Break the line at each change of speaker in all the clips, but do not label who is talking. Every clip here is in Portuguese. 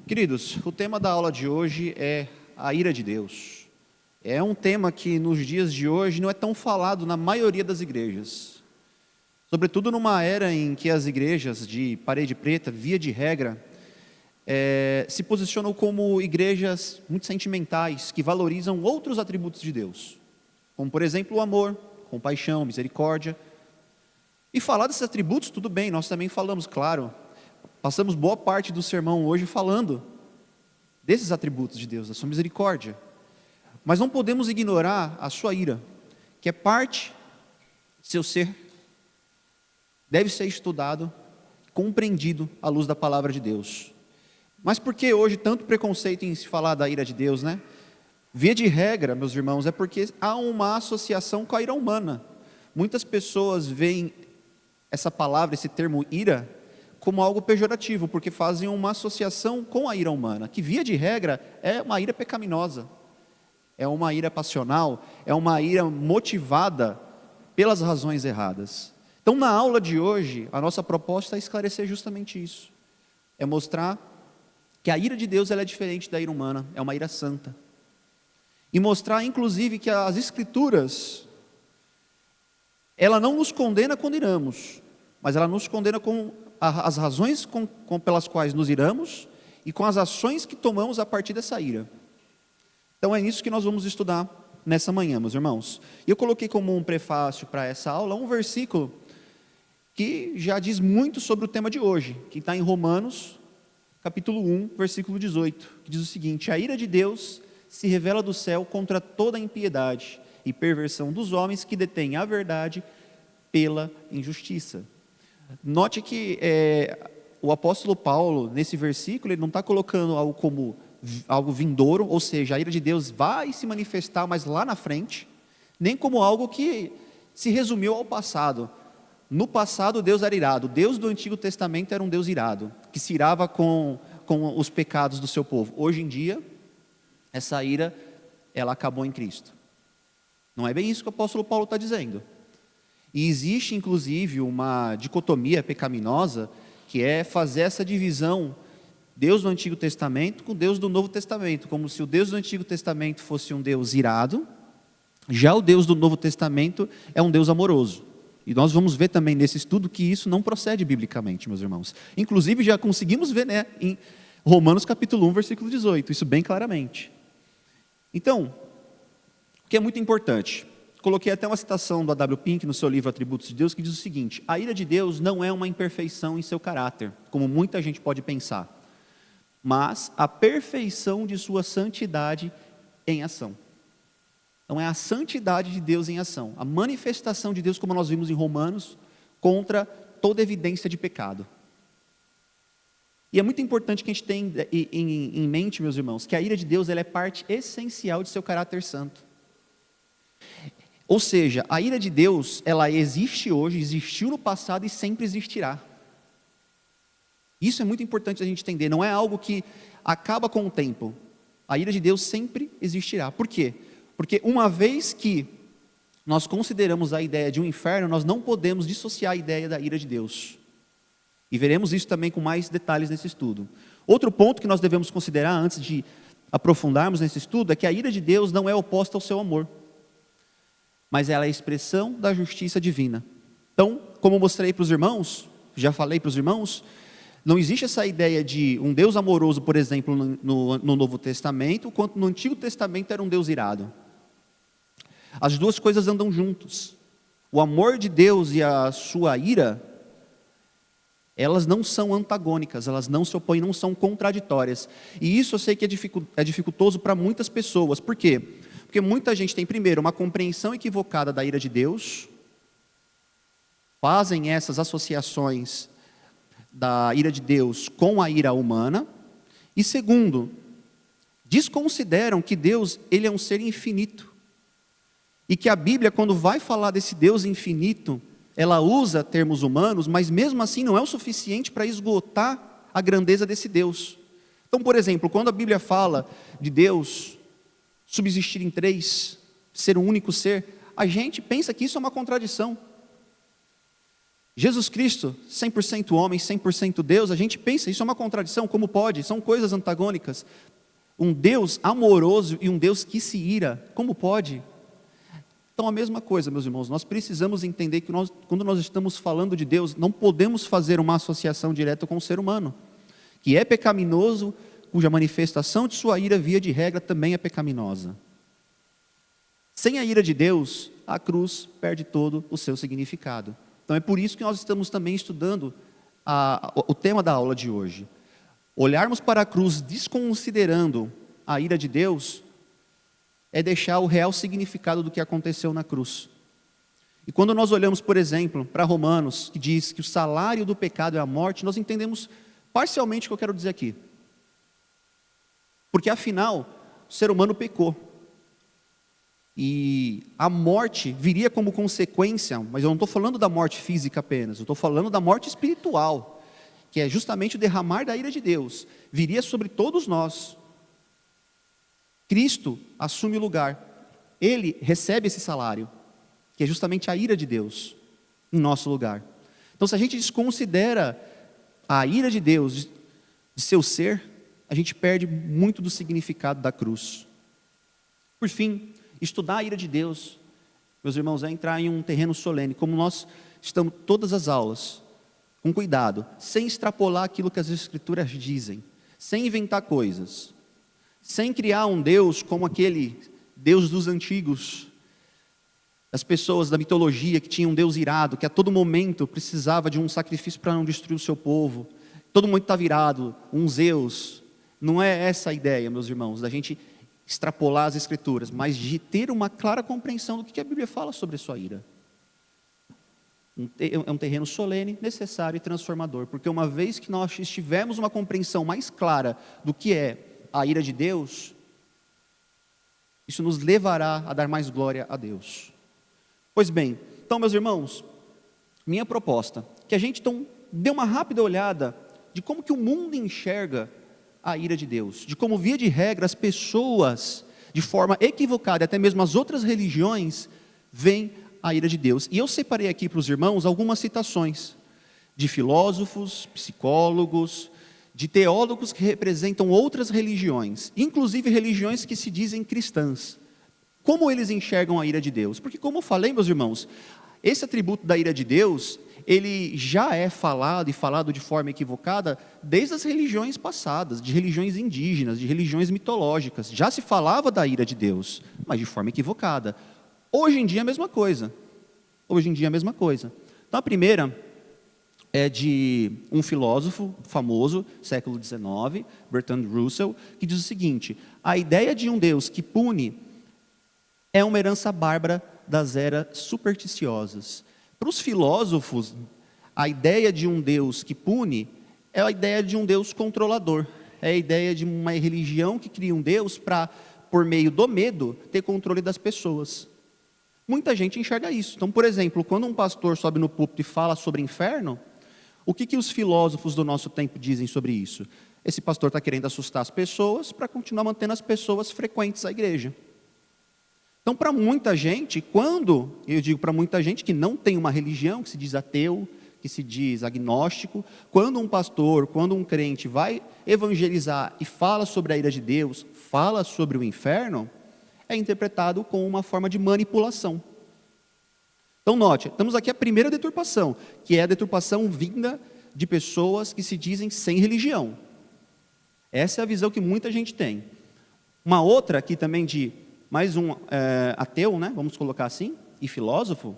Queridos, o tema da aula de hoje é a ira de Deus. É um tema que nos dias de hoje não é tão falado na maioria das igrejas. Sobretudo numa era em que as igrejas de parede preta, via de regra, se posicionam como igrejas muito sentimentais, que valorizam outros atributos de Deus. Como, por exemplo, o amor, compaixão, misericórdia. E falar desses atributos, tudo bem, nós também falamos, claro. Passamos boa parte do sermão hoje falando desses atributos de Deus, da sua misericórdia. Mas não podemos ignorar a sua ira, que é parte de seu ser, deve ser estudado, compreendido à luz da palavra de Deus. Mas por que hoje tanto preconceito em se falar da ira de Deus, né? Via de regra, meus irmãos, é porque há uma associação com a ira humana. Muitas pessoas veem essa palavra, esse termo ira, como algo pejorativo, porque fazem uma associação com a ira humana, que via de regra é uma ira pecaminosa, é uma ira passional, é uma ira motivada pelas razões erradas. Então, na aula de hoje, a nossa proposta é esclarecer justamente isso, é mostrar que a ira de Deus ela é diferente da ira humana, é uma ira santa, e mostrar inclusive que as Escrituras, ela não nos condena quando iramos, mas ela nos condena com as razões pelas quais nos iramos e com as ações que tomamos a partir dessa ira. Então é isso que nós vamos estudar nessa manhã, meus irmãos. E eu coloquei como um prefácio para essa aula um versículo que já diz muito sobre o tema de hoje, que está em Romanos, capítulo 1, versículo 18, que diz o seguinte: a ira de Deus se revela do céu contra toda a impiedade e perversão dos homens que detêm a verdade pela injustiça. Note que o apóstolo Paulo, nesse versículo, ele não está colocando algo como algo vindouro, ou seja, a ira de Deus vai se manifestar mais lá na frente, nem como algo que se resumiu ao passado. No passado Deus era irado, o Deus do Antigo Testamento era um Deus irado, que se irava com os pecados do seu povo. Hoje em dia, essa ira, ela acabou em Cristo. Não é bem isso que o apóstolo Paulo está dizendo. E existe inclusive uma dicotomia pecaminosa, que é fazer essa divisão, Deus do Antigo Testamento com Deus do Novo Testamento, como se o Deus do Antigo Testamento fosse um Deus irado, já o Deus do Novo Testamento é um Deus amoroso. E nós vamos ver também nesse estudo que isso não procede biblicamente, meus irmãos. Inclusive já conseguimos ver, né, em Romanos capítulo 1, versículo 18, isso bem claramente. Então, o que é muito importante, coloquei até uma citação do A.W. Pink no seu livro Atributos de Deus, que diz o seguinte: a ira de Deus não é uma imperfeição em seu caráter, como muita gente pode pensar, mas a perfeição de sua santidade em ação. Então é a santidade de Deus em ação, a manifestação de Deus, como nós vimos em Romanos, contra toda evidência de pecado. E é muito importante que a gente tenha em mente, meus irmãos, que a ira de Deus ela é parte essencial de seu caráter santo. Ou seja, a ira de Deus, ela existe hoje, existiu no passado e sempre existirá. Isso é muito importante a gente entender, não é algo que acaba com o tempo. A ira de Deus sempre existirá. Por quê? Porque uma vez que nós consideramos a ideia de um inferno, nós não podemos dissociar a ideia da ira de Deus. E veremos isso também com mais detalhes nesse estudo. Outro ponto que nós devemos considerar antes de aprofundarmos nesse estudo é que a ira de Deus não é oposta ao seu amor, mas ela é a expressão da justiça divina. Então, como eu mostrei para os irmãos, já falei para os irmãos, não existe essa ideia de um Deus amoroso, por exemplo, no Novo Testamento, quanto no Antigo Testamento era um Deus irado. As duas coisas andam juntos. O amor de Deus e a sua ira, elas não são antagônicas, elas não se opõem, não são contraditórias. E isso eu sei que é dificultoso para muitas pessoas. Por quê? Porque muita gente tem, primeiro, uma compreensão equivocada da ira de Deus, fazem essas associações da ira de Deus com a ira humana, e segundo, desconsideram que Deus ele é um ser infinito, e que a Bíblia, quando vai falar desse Deus infinito, ela usa termos humanos, mas mesmo assim não é o suficiente para esgotar a grandeza desse Deus. Então, por exemplo, quando a Bíblia fala de Deus subsistir em três, ser um único ser, a gente pensa que isso é uma contradição. Jesus Cristo, 100% homem, 100% Deus, a gente pensa, isso é uma contradição, como pode? São coisas antagônicas. Um Deus amoroso e um Deus que se ira, como pode? Então a mesma coisa, meus irmãos, nós precisamos entender que quando nós estamos falando de Deus, não podemos fazer uma associação direta com o ser humano, que é pecaminoso, cuja manifestação de sua ira, via de regra, também é pecaminosa. Sem a ira de Deus, a cruz perde todo o seu significado. Então é por isso que nós estamos também estudando o tema da aula de hoje. Olharmos para a cruz desconsiderando a ira de Deus é deixar o real significado do que aconteceu na cruz. E quando nós olhamos, por exemplo, para Romanos, que diz que o salário do pecado é a morte, nós entendemos parcialmente o que eu quero dizer aqui. Porque afinal, o ser humano pecou. E a morte viria como consequência, mas eu não estou falando da morte física apenas, eu estou falando da morte espiritual, que é justamente o derramar da ira de Deus, viria sobre todos nós. Cristo assume o lugar, Ele recebe esse salário, que é justamente a ira de Deus, em nosso lugar. Então se a gente desconsidera a ira de Deus, de seu ser, a gente perde muito do significado da cruz. Por fim, estudar a ira de Deus, meus irmãos, é entrar em um terreno solene, como nós estamos todas as aulas, com cuidado, sem extrapolar aquilo que as Escrituras dizem, sem inventar coisas, sem criar um Deus como aquele Deus dos antigos, as pessoas da mitologia que tinham um Deus irado, que a todo momento precisava de um sacrifício para não destruir o seu povo, todo mundo está virado, um Zeus. Não é essa a ideia, meus irmãos, da gente extrapolar as Escrituras, mas de ter uma clara compreensão do que a Bíblia fala sobre a sua ira. É um terreno solene, necessário e transformador, porque uma vez que nós tivermos uma compreensão mais clara do que é a ira de Deus, isso nos levará a dar mais glória a Deus. Pois bem, então meus irmãos, minha proposta, que a gente então dê uma rápida olhada de como que o mundo enxerga a ira de Deus, de como via de regra as pessoas, de forma equivocada, até mesmo as outras religiões, veem a ira de Deus. E eu separei aqui para os irmãos algumas citações de filósofos, psicólogos, de teólogos que representam outras religiões, inclusive religiões que se dizem cristãs. Como eles enxergam a ira de Deus? Porque como eu falei, meus irmãos, esse atributo da ira de Deus, ele já é falado e falado de forma equivocada desde as religiões passadas, de religiões indígenas, de religiões mitológicas. Já se falava da ira de Deus, mas de forma equivocada. Hoje em dia é a mesma coisa. Hoje em dia é a mesma coisa. Então a primeira é de um filósofo famoso, século XIX, Bertrand Russell, que diz o seguinte: a ideia de um Deus que pune é uma herança bárbara das eras supersticiosas. Para os filósofos, a ideia de um Deus que pune é a ideia de um Deus controlador. É a ideia de uma religião que cria um Deus para, por meio do medo, ter controle das pessoas. Muita gente enxerga isso. Então, por exemplo, quando um pastor sobe no púlpito e fala sobre inferno, o que os filósofos do nosso tempo dizem sobre isso? Esse pastor está querendo assustar as pessoas para continuar mantendo as pessoas frequentes à igreja. Então, para muita gente, eu digo para muita gente que não tem uma religião, que se diz ateu, que se diz agnóstico, quando um pastor, quando um crente vai evangelizar e fala sobre a ira de Deus, fala sobre o inferno, é interpretado como uma forma de manipulação. Então note, temos aqui a primeira deturpação, que é a deturpação vinda de pessoas que se dizem sem religião. Essa é a visão que muita gente tem. Uma outra aqui também de mais um ateu, né, vamos colocar assim, e filósofo,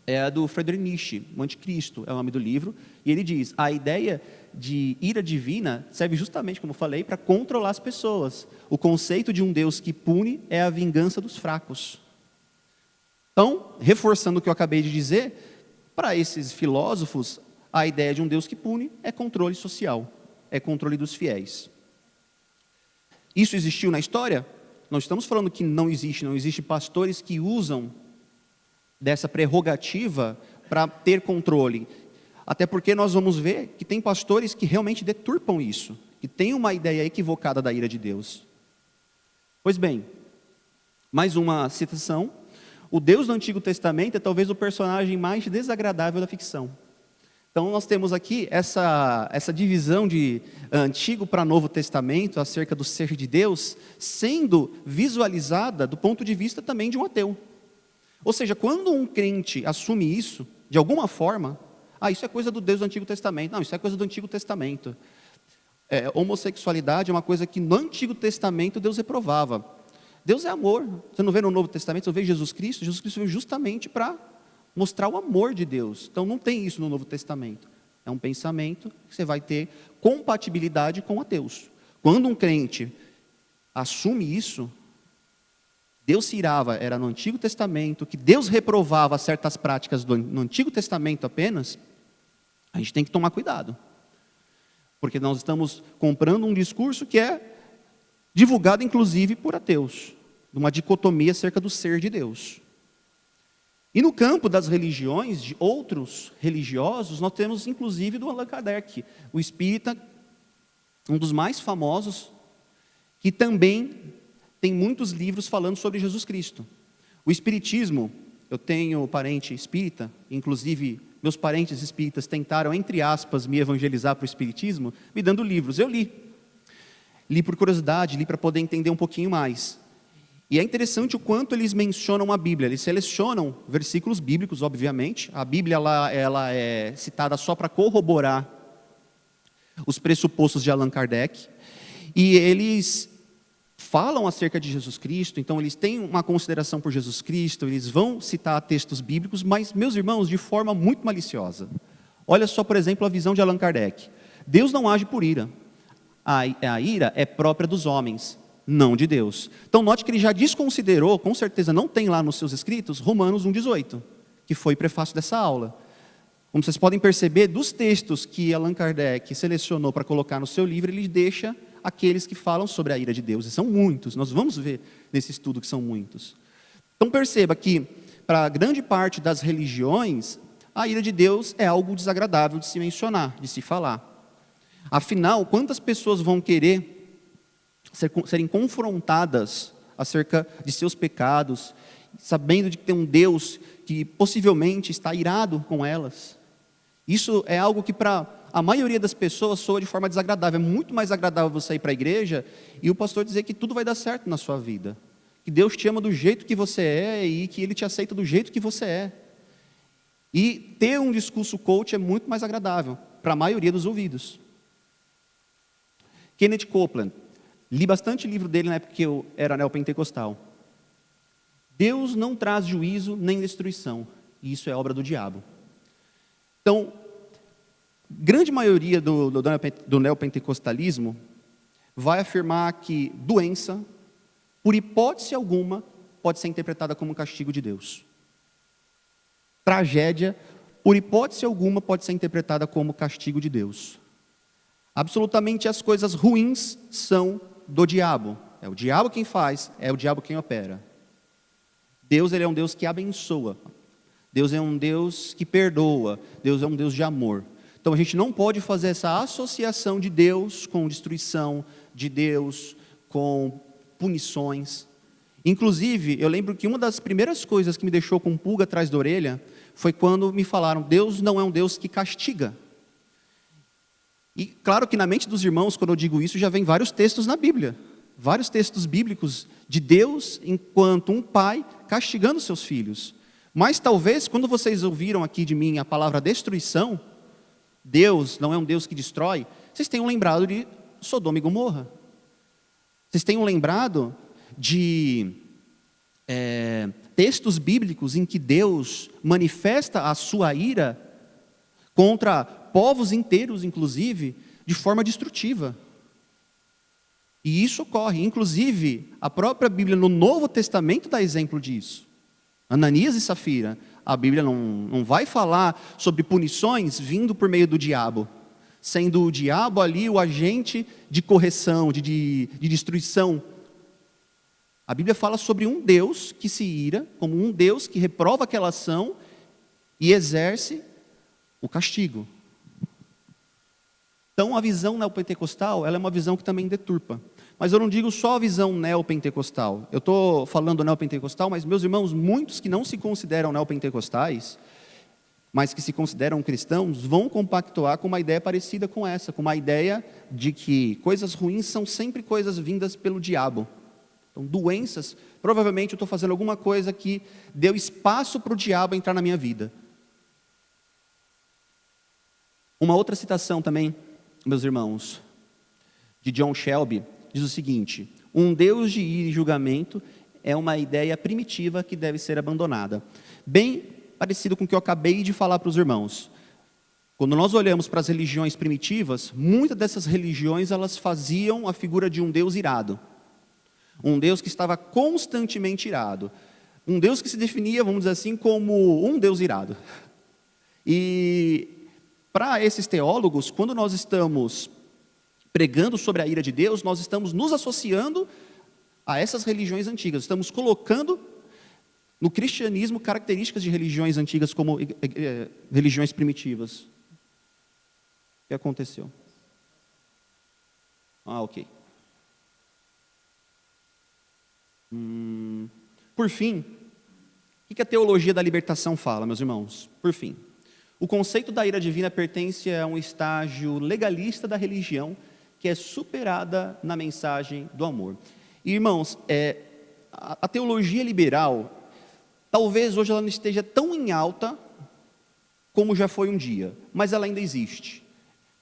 é a do Friedrich Nietzsche, o Anticristo, é o nome do livro, e ele diz: a ideia de ira divina serve justamente, como eu falei, para controlar as pessoas. O conceito de um Deus que pune é a vingança dos fracos. Então, reforçando o que eu acabei de dizer, para esses filósofos, a ideia de um Deus que pune é controle social, é controle dos fiéis. Isso existiu na história? Não estamos falando que não existe pastores que usam dessa prerrogativa para ter controle. Até porque nós vamos ver que tem pastores que realmente deturpam isso, que têm uma ideia equivocada da ira de Deus. Pois bem, mais uma citação. O Deus do Antigo Testamento é talvez o personagem mais desagradável da ficção. Então nós temos aqui essa divisão de Antigo para Novo Testamento acerca do ser de Deus, sendo visualizada do ponto de vista também de um ateu. Ou seja, quando um crente assume isso, de alguma forma, isso é coisa do Deus do Antigo Testamento. Não, isso é coisa do Antigo Testamento. Homossexualidade é uma coisa que no Antigo Testamento Deus reprovava. Deus é amor. Você não vê no Novo Testamento, você vê Jesus Cristo veio justamente para mostrar o amor de Deus. Então não tem isso no Novo Testamento. É um pensamento que você vai ter compatibilidade com ateus. Quando um crente assume isso, Deus se irava, era no Antigo Testamento, que Deus reprovava certas práticas no Antigo Testamento apenas, a gente tem que tomar cuidado. Porque nós estamos comprando um discurso que é divulgado inclusive por ateus, uma dicotomia acerca do ser de Deus. E no campo das religiões, de outros religiosos, nós temos inclusive do Allan Kardec, o espírita, um dos mais famosos, que também tem muitos livros falando sobre Jesus Cristo. O espiritismo, eu tenho parente espírita, inclusive meus parentes espíritas tentaram, entre aspas, me evangelizar para o espiritismo, me dando livros. Eu li por curiosidade, li para poder entender um pouquinho mais. E é interessante o quanto eles mencionam a Bíblia. Eles selecionam versículos bíblicos, obviamente. A Bíblia ela é citada só para corroborar os pressupostos de Allan Kardec. E eles falam acerca de Jesus Cristo, então eles têm uma consideração por Jesus Cristo, eles vão citar textos bíblicos, mas, meus irmãos, de forma muito maliciosa. Olha só, por exemplo, a visão de Allan Kardec. Deus não age por ira. A ira é própria dos homens, não de Deus. Então note que ele já desconsiderou, com certeza não tem lá nos seus escritos, Romanos 1,18, que foi o prefácio dessa aula. Como vocês podem perceber, dos textos que Allan Kardec selecionou para colocar no seu livro, ele deixa aqueles que falam sobre a ira de Deus, e são muitos, nós vamos ver nesse estudo que são muitos. Então perceba que, para grande parte das religiões, a ira de Deus é algo desagradável de se mencionar, de se falar. Afinal, quantas pessoas vão querer serem confrontadas acerca de seus pecados, sabendo de que tem um Deus que possivelmente está irado com elas? Isso é algo que para a maioria das pessoas soa de forma desagradável. É muito mais agradável você ir para a igreja e o pastor dizer que tudo vai dar certo na sua vida, que Deus te ama do jeito que você é e que Ele te aceita do jeito que você é. E ter um discurso coach é muito mais agradável para a maioria dos ouvidos. Kenneth Copeland, li bastante livro dele na época que eu era neopentecostal. Deus não traz juízo nem destruição, e isso é obra do diabo. Então, grande maioria do neopentecostalismo vai afirmar que doença, por hipótese alguma, pode ser interpretada como um castigo de Deus. Tragédia, por hipótese alguma, pode ser interpretada como castigo de Deus. Absolutamente as coisas ruins são do diabo. É o diabo quem faz, é o diabo quem opera. Deus, ele é um Deus que abençoa. Deus é um Deus que perdoa. Deus é um Deus de amor. Então a gente não pode fazer essa associação de Deus com destruição, de Deus com punições. Inclusive, eu lembro que uma das primeiras coisas que me deixou com pulga atrás da orelha foi quando me falaram: Deus não é um Deus que castiga. E claro que na mente dos irmãos, quando eu digo isso, já vem vários textos na Bíblia. Vários textos bíblicos de Deus enquanto um pai castigando seus filhos. Mas talvez, quando vocês ouviram aqui de mim a palavra destruição, Deus não é um Deus que destrói, vocês tenham lembrado de Sodoma e Gomorra. Vocês tenham lembrado de textos bíblicos em que Deus manifesta a sua ira contra povos inteiros, inclusive, de forma destrutiva. E isso ocorre, inclusive, a própria Bíblia no Novo Testamento dá exemplo disso. Ananias e Safira, a Bíblia não vai falar sobre punições vindo por meio do diabo, sendo o diabo ali o agente de correção, de destruição. A Bíblia fala sobre um Deus que se ira, como um Deus que reprova aquela ação e exerce o castigo. Então a visão neopentecostal, ela é uma visão que também deturpa. Mas eu não digo só a visão neopentecostal. Eu estou falando neopentecostal, mas, meus irmãos, muitos que não se consideram neopentecostais, mas que se consideram cristãos, vão compactuar com uma ideia parecida com essa, com uma ideia de que coisas ruins são sempre coisas vindas pelo diabo. Então, doenças, provavelmente eu estou fazendo alguma coisa que deu espaço para o diabo entrar na minha vida. Uma outra citação também, meus irmãos, de John Shelby, diz o seguinte: um Deus de ira e julgamento é uma ideia primitiva que deve ser abandonada. Bem parecido com o que eu acabei de falar para os irmãos. Quando nós olhamos para as religiões primitivas, muitas dessas religiões elas faziam a figura de um Deus irado. Um Deus que estava constantemente irado. Um Deus que se definia, vamos dizer assim, como um Deus irado. E para esses teólogos, quando nós estamos pregando sobre a ira de Deus, nós estamos nos associando a essas religiões antigas. Estamos colocando no cristianismo características de religiões antigas como religiões primitivas. O que aconteceu? Ok. Por fim, o que a teologia da libertação fala, meus irmãos? Por fim, o conceito da ira divina pertence a um estágio legalista da religião que é superada na mensagem do amor. E, irmãos, a teologia liberal, talvez hoje ela não esteja tão em alta como já foi um dia, mas ela ainda existe.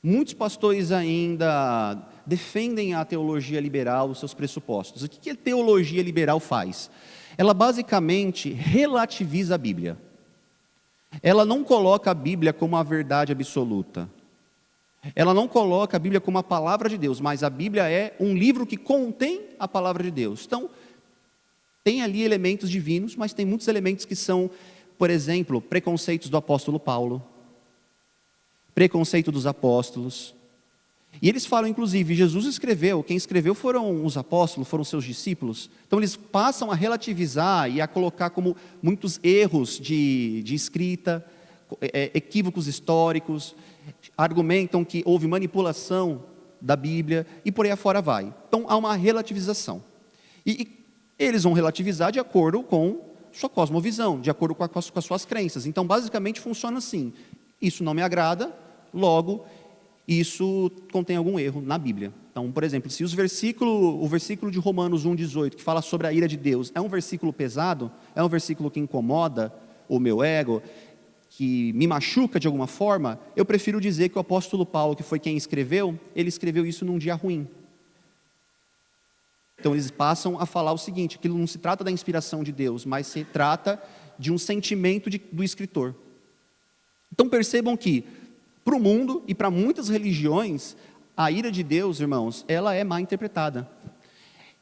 Muitos pastores ainda defendem a teologia liberal, os seus pressupostos. O que a teologia liberal faz? Ela basicamente relativiza a Bíblia. Ela não coloca a Bíblia como a verdade absoluta. Ela não coloca a Bíblia como a palavra de Deus, mas a Bíblia é um livro que contém a palavra de Deus. Então, tem ali elementos divinos, mas tem muitos elementos que são, por exemplo, preconceitos do apóstolo Paulo, preconceito dos apóstolos. E eles falam, inclusive, Jesus escreveu, quem escreveu foram os apóstolos, foram seus discípulos. Então eles passam a relativizar e a colocar como muitos erros de escrita, equívocos históricos, argumentam que houve manipulação da Bíblia e por aí afora vai. Então há uma relativização. E eles vão relativizar de acordo com sua cosmovisão, de acordo com as suas crenças. Então basicamente funciona assim: isso não me agrada, logo isso contém algum erro na Bíblia. Então, por exemplo, se o versículo de Romanos 1,18, que fala sobre a ira de Deus, é um versículo pesado, é um versículo que incomoda o meu ego, que me machuca de alguma forma, eu prefiro dizer que o apóstolo Paulo, que foi quem escreveu, ele escreveu isso num dia ruim. Então eles passam a falar o seguinte: aquilo não se trata da inspiração de Deus, mas se trata de um sentimento do escritor. Então percebam que, para o mundo e para muitas religiões, a ira de Deus, irmãos, ela é mal interpretada.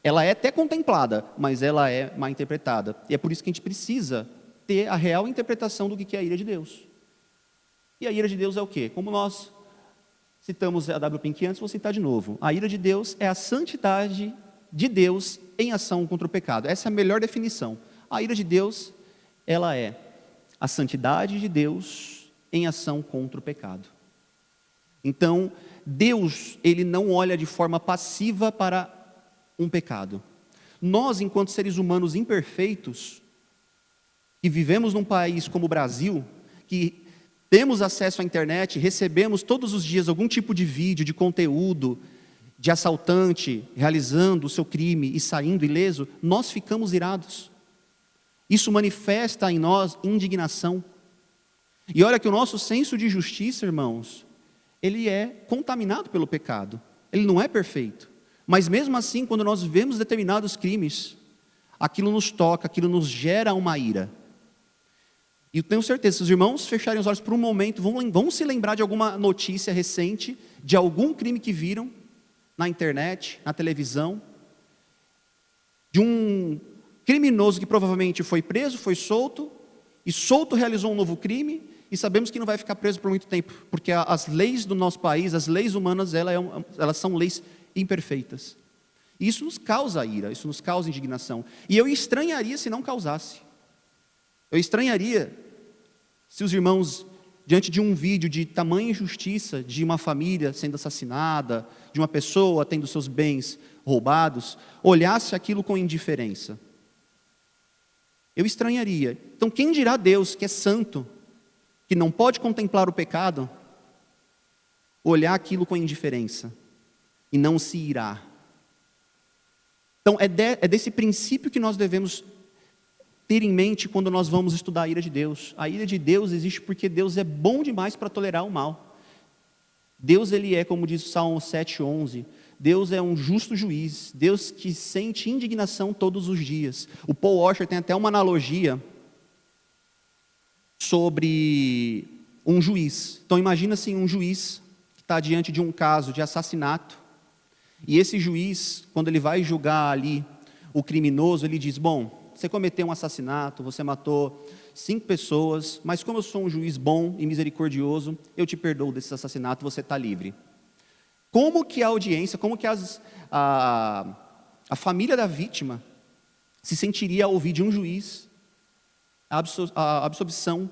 Ela é até contemplada, mas ela é mal interpretada. E é por isso que a gente precisa ter a real interpretação do que é a ira de Deus. E a ira de Deus é o quê? Como nós citamos a W. Pink antes, vou citar de novo. A ira de Deus é a santidade de Deus em ação contra o pecado. Essa é a melhor definição. A ira de Deus, ela é a santidade de Deus em ação contra o pecado. Então, Deus, Ele não olha de forma passiva para um pecado. Nós, enquanto seres humanos imperfeitos, que vivemos num país como o Brasil, que temos acesso à internet, recebemos todos os dias algum tipo de vídeo, de conteúdo, de assaltante realizando o seu crime e saindo ileso, nós ficamos irados. Isso manifesta em nós indignação. E olha que o nosso senso de justiça, irmãos, ele é contaminado pelo pecado. Ele não é perfeito. Mas mesmo assim, quando nós vemos determinados crimes, aquilo nos toca, aquilo nos gera uma ira. E eu tenho certeza, se os irmãos fecharem os olhos por um momento, vão se lembrar de alguma notícia recente, de algum crime que viram na internet, na televisão, de um criminoso que provavelmente foi preso, foi solto, e solto realizou um novo crime, e sabemos que não vai ficar preso por muito tempo, porque as leis do nosso país, as leis humanas, elas são leis imperfeitas. E isso nos causa ira, isso nos causa indignação. E eu estranharia se não causasse. Eu estranharia se os irmãos diante de um vídeo de tamanha injustiça, de uma família sendo assassinada, de uma pessoa tendo seus bens roubados, olhasse aquilo com indiferença? Eu estranharia. Então, quem dirá Deus, que é santo, que não pode contemplar o pecado, olhar aquilo com indiferença e não se irá? Então, é desse princípio que nós devemos ter em mente quando nós vamos estudar a ira de Deus. A ira de Deus existe porque Deus é bom demais para tolerar o mal. Deus, ele é, como diz o Salmo 7:11, Deus é um justo juiz, Deus que sente indignação todos os dias. O Paul Washer tem até uma analogia sobre um juiz. Então imagina assim, um juiz que está diante de um caso de assassinato, e esse juiz, quando ele vai julgar ali o criminoso, ele diz: bom, você cometeu um assassinato, você matou 5 pessoas, mas como eu sou um juiz bom e misericordioso, eu te perdoo desse assassinato, você está livre. Como que a audiência, como que a família da vítima se sentiria ao ouvir de um juiz a absolvição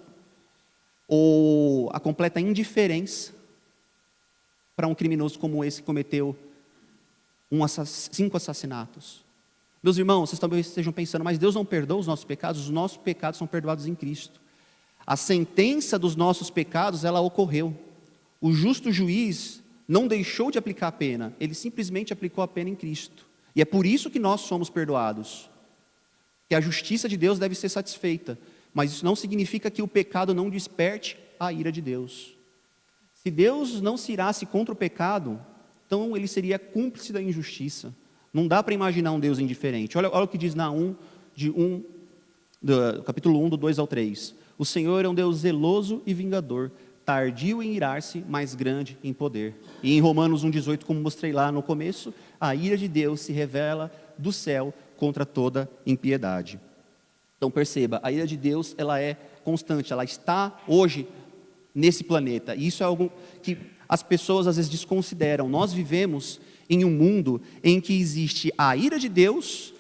ou a completa indiferença para um criminoso como esse que cometeu 5 assassinatos? Meus irmãos, vocês talvez estejam pensando, mas Deus não perdoa os nossos pecados são perdoados em Cristo. A sentença dos nossos pecados, ela ocorreu. O justo juiz não deixou de aplicar a pena, ele simplesmente aplicou a pena em Cristo. E é por isso que nós somos perdoados. Que a justiça de Deus deve ser satisfeita, mas isso não significa que o pecado não desperte a ira de Deus. Se Deus não se irasse contra o pecado, então ele seria cúmplice da injustiça. Não dá para imaginar um Deus indiferente. Olha o que diz Naum, do capítulo 1, do 2 ao 3. O Senhor é um Deus zeloso e vingador, tardio em irar-se, mas grande em poder. E em Romanos 1,18, como mostrei lá no começo, a ira de Deus se revela do céu contra toda impiedade. Então perceba, a ira de Deus, ela é constante, ela está hoje nesse planeta. E isso é algo que as pessoas às vezes desconsideram. Nós vivemos em um mundo em que existe a ira de Deus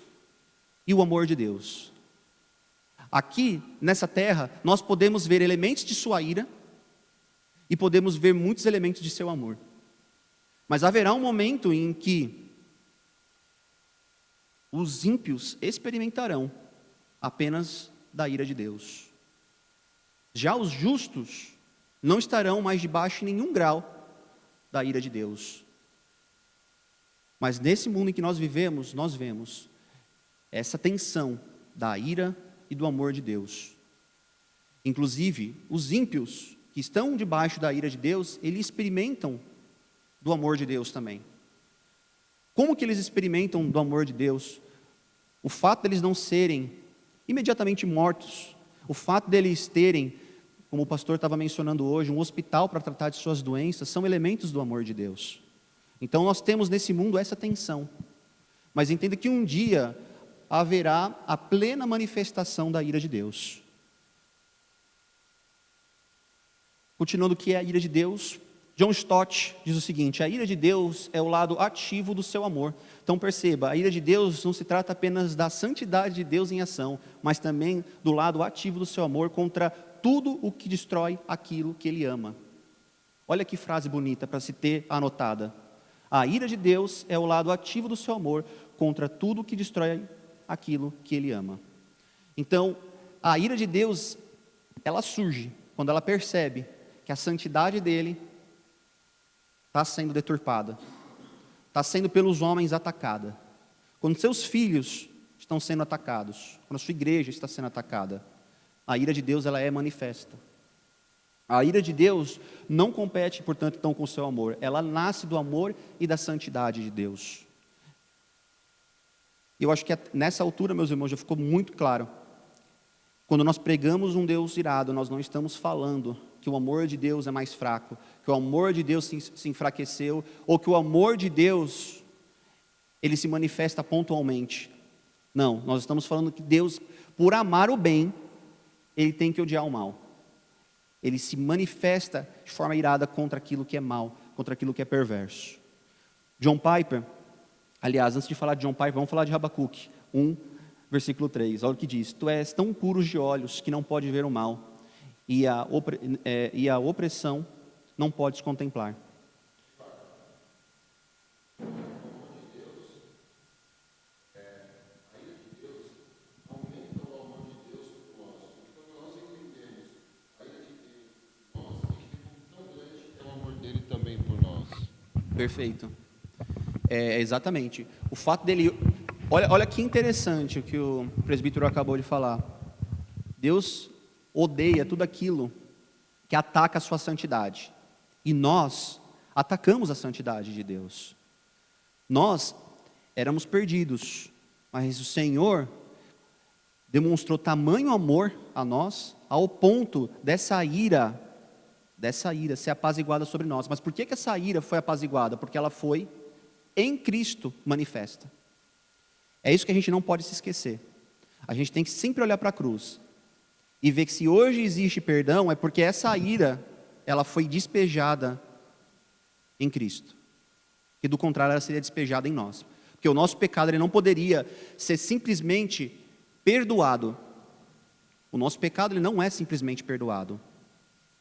e o amor de Deus. Aqui, nessa terra, nós podemos ver elementos de sua ira e podemos ver muitos elementos de seu amor. Mas haverá um momento em que os ímpios experimentarão apenas da ira de Deus. Já os justos não estarão mais debaixo de nenhum grau da ira de Deus. Mas nesse mundo em que nós vivemos, nós vemos essa tensão da ira e do amor de Deus. Inclusive, os ímpios que estão debaixo da ira de Deus, eles experimentam do amor de Deus também. Como que eles experimentam do amor de Deus? O fato deles não serem imediatamente mortos, o fato deles terem, como o pastor estava mencionando hoje, um hospital para tratar de suas doenças, são elementos do amor de Deus. Então nós temos nesse mundo essa tensão, mas entenda que um dia haverá a plena manifestação da ira de Deus. Continuando o que é a ira de Deus, John Stott diz o seguinte: a ira de Deus é o lado ativo do seu amor. Então perceba, a ira de Deus não se trata apenas da santidade de Deus em ação, mas também do lado ativo do seu amor contra tudo o que destrói aquilo que Ele ama. Olha que frase bonita para se ter anotada. A ira de Deus é o lado ativo do seu amor contra tudo que destrói aquilo que Ele ama. Então, a ira de Deus, ela surge quando ela percebe que a santidade dEle está sendo deturpada, está sendo pelos homens atacada. Quando seus filhos estão sendo atacados, quando a sua igreja está sendo atacada, a ira de Deus, ela é manifesta. A ira de Deus não compete, portanto, então, com o seu amor. Ela nasce do amor e da santidade de Deus. Eu acho que nessa altura, meus irmãos, já ficou muito claro. Quando nós pregamos um Deus irado, nós não estamos falando que o amor de Deus é mais fraco, que o amor de Deus se enfraqueceu, ou que o amor de Deus, ele se manifesta pontualmente. Não, nós estamos falando que Deus, por amar o bem, ele tem que odiar o mal. Ele se manifesta de forma irada contra aquilo que é mal, contra aquilo que é perverso. John Piper, aliás, antes de falar de John Piper, vamos falar de Habacuque 1, versículo 3. Olha o que diz: tu és tão puros de olhos que não pode ver o mal, e a opressão não pode se contemplar. Perfeito. Exatamente. O fato dele... Olha que interessante o que o presbítero acabou de falar. Deus odeia tudo aquilo que ataca a sua santidade. E nós atacamos a santidade de Deus. Nós éramos perdidos, mas o Senhor demonstrou tamanho amor a nós, ao ponto dessa ira ser apaziguada sobre nós. Mas por que essa ira foi apaziguada? Porque ela foi em Cristo manifesta. É isso que a gente não pode se esquecer. A gente tem que sempre olhar para a cruz e ver que se hoje existe perdão, é porque essa ira, ela foi despejada em Cristo. E do contrário, ela seria despejada em nós. Porque o nosso pecado, ele não poderia ser simplesmente perdoado. O nosso pecado, ele não é simplesmente perdoado.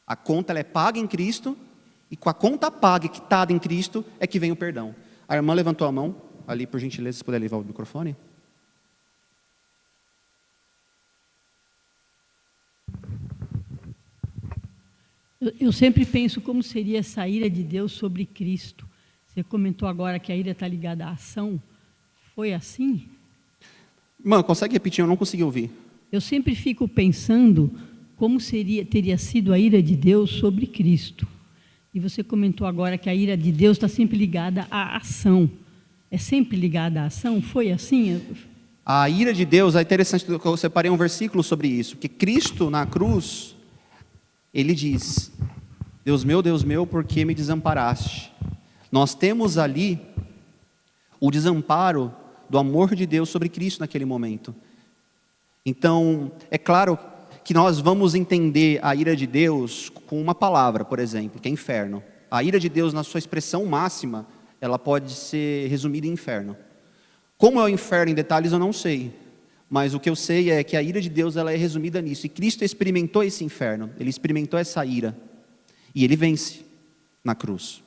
A conta, ela é paga em Cristo, e com a conta paga e quitada em Cristo, é que vem o perdão. A irmã levantou a mão, ali, por gentileza, se puder levar o microfone.
Eu sempre penso como seria essa ira de Deus sobre Cristo. Você comentou agora que a ira está ligada à ação. Foi assim?
Irmã, consegue repetir? Eu não consegui ouvir.
Eu sempre fico pensando como teria sido a ira de Deus sobre Cristo. E você comentou agora que a ira de Deus está sempre ligada à ação. É sempre ligada à ação? Foi assim?
A ira de Deus, é interessante, eu separei um versículo sobre isso, que Cristo na cruz, ele diz: Deus meu, por que me desamparaste? Nós temos ali o desamparo do amor de Deus sobre Cristo naquele momento. Então, é claro que nós vamos entender a ira de Deus com uma palavra, por exemplo, que é inferno. A ira de Deus, na sua expressão máxima, ela pode ser resumida em inferno. Como é o inferno em detalhes, eu não sei. Mas o que eu sei é que a ira de Deus, ela é resumida nisso. E Cristo experimentou esse inferno, ele experimentou essa ira. E ele vence na cruz.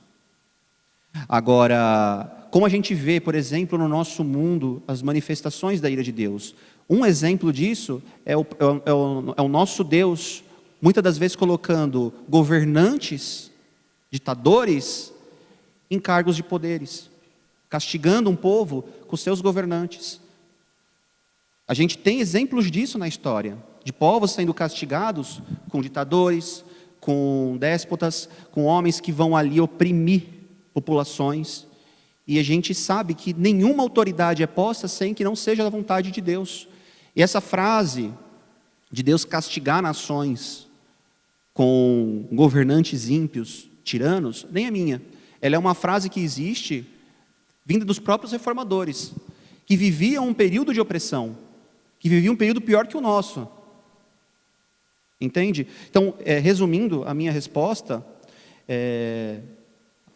Agora, como a gente vê, por exemplo, no nosso mundo, as manifestações da ira de Deus. Um exemplo disso é o nosso Deus, muitas das vezes colocando governantes, ditadores, em cargos de poderes, castigando um povo com seus governantes. A gente tem exemplos disso na história, de povos sendo castigados com ditadores, com déspotas, com homens que vão ali oprimir populações, e a gente sabe que nenhuma autoridade é posta sem que não seja da vontade de Deus. E essa frase de Deus castigar nações com governantes ímpios, tiranos, nem é minha. Ela é uma frase que existe, vinda dos próprios reformadores, que viviam um período de opressão, que viviam um período pior que o nosso. Entende? Então, resumindo a minha resposta,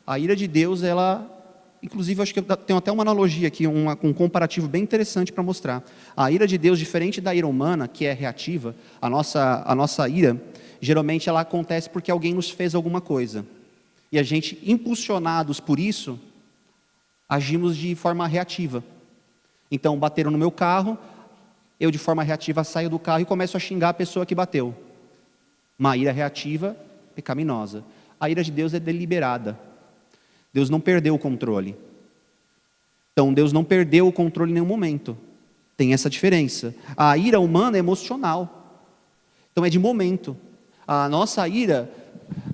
a ira de Deus, ela... Inclusive, eu acho que eu tenho até uma analogia aqui, um comparativo bem interessante para mostrar. A ira de Deus, diferente da ira humana, que é reativa, a nossa ira, geralmente ela acontece porque alguém nos fez alguma coisa. E a gente, impulsionados por isso, agimos de forma reativa. Então, bateram no meu carro, eu de forma reativa saio do carro e começo a xingar a pessoa que bateu. Uma ira reativa, pecaminosa. A ira de Deus é deliberada. Deus não perdeu o controle. Então, Deus não perdeu o controle em nenhum momento. Tem essa diferença. A ira humana é emocional. Então, é de momento. A nossa ira,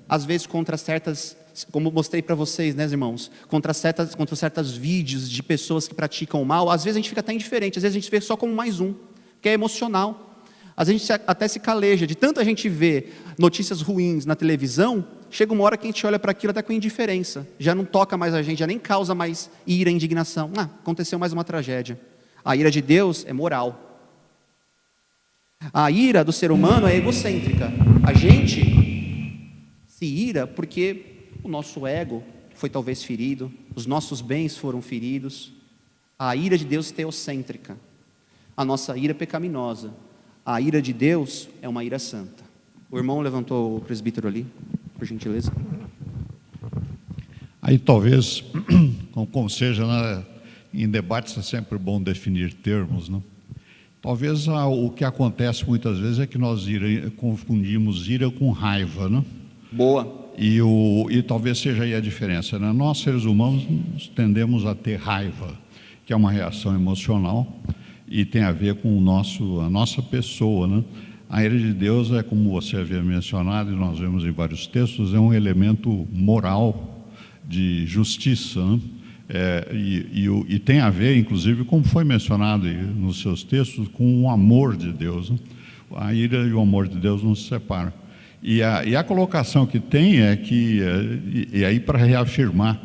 às vezes, contra certas, como mostrei para vocês, né, irmãos? Contra certos vídeos de pessoas que praticam o mal, às vezes a gente fica até indiferente, às vezes a gente vê só como mais um, que é emocional. Às vezes a gente até se caleja, de tanto a gente vê notícias ruins na televisão, chega uma hora que a gente olha para aquilo até com indiferença, já não toca mais a gente, já nem causa mais ira, indignação. Aconteceu mais uma tragédia. A ira de Deus é moral. A ira do ser humano é egocêntrica. A gente se ira porque o nosso ego foi talvez ferido, os nossos bens foram feridos. A ira de Deus é teocêntrica. A nossa ira é pecaminosa. A ira de Deus é uma ira santa. O irmão levantou o presbítero ali, por gentileza.
Aí talvez, como seja, né, em debates é sempre bom definir termos, né? Talvez o que acontece muitas vezes é que nós confundimos ira com raiva, né?
Boa.
E talvez seja aí a diferença, né? Nós, seres humanos, tendemos a ter raiva, que é uma reação emocional e tem a ver com a nossa pessoa, né? A ira de Deus é, como você havia mencionado, e nós vemos em vários textos, é um elemento moral de justiça, né? E tem a ver, inclusive, como foi mencionado nos seus textos, com o amor de Deus, né? A ira e o amor de Deus não se separam. E a colocação que tem é que, e aí para reafirmar,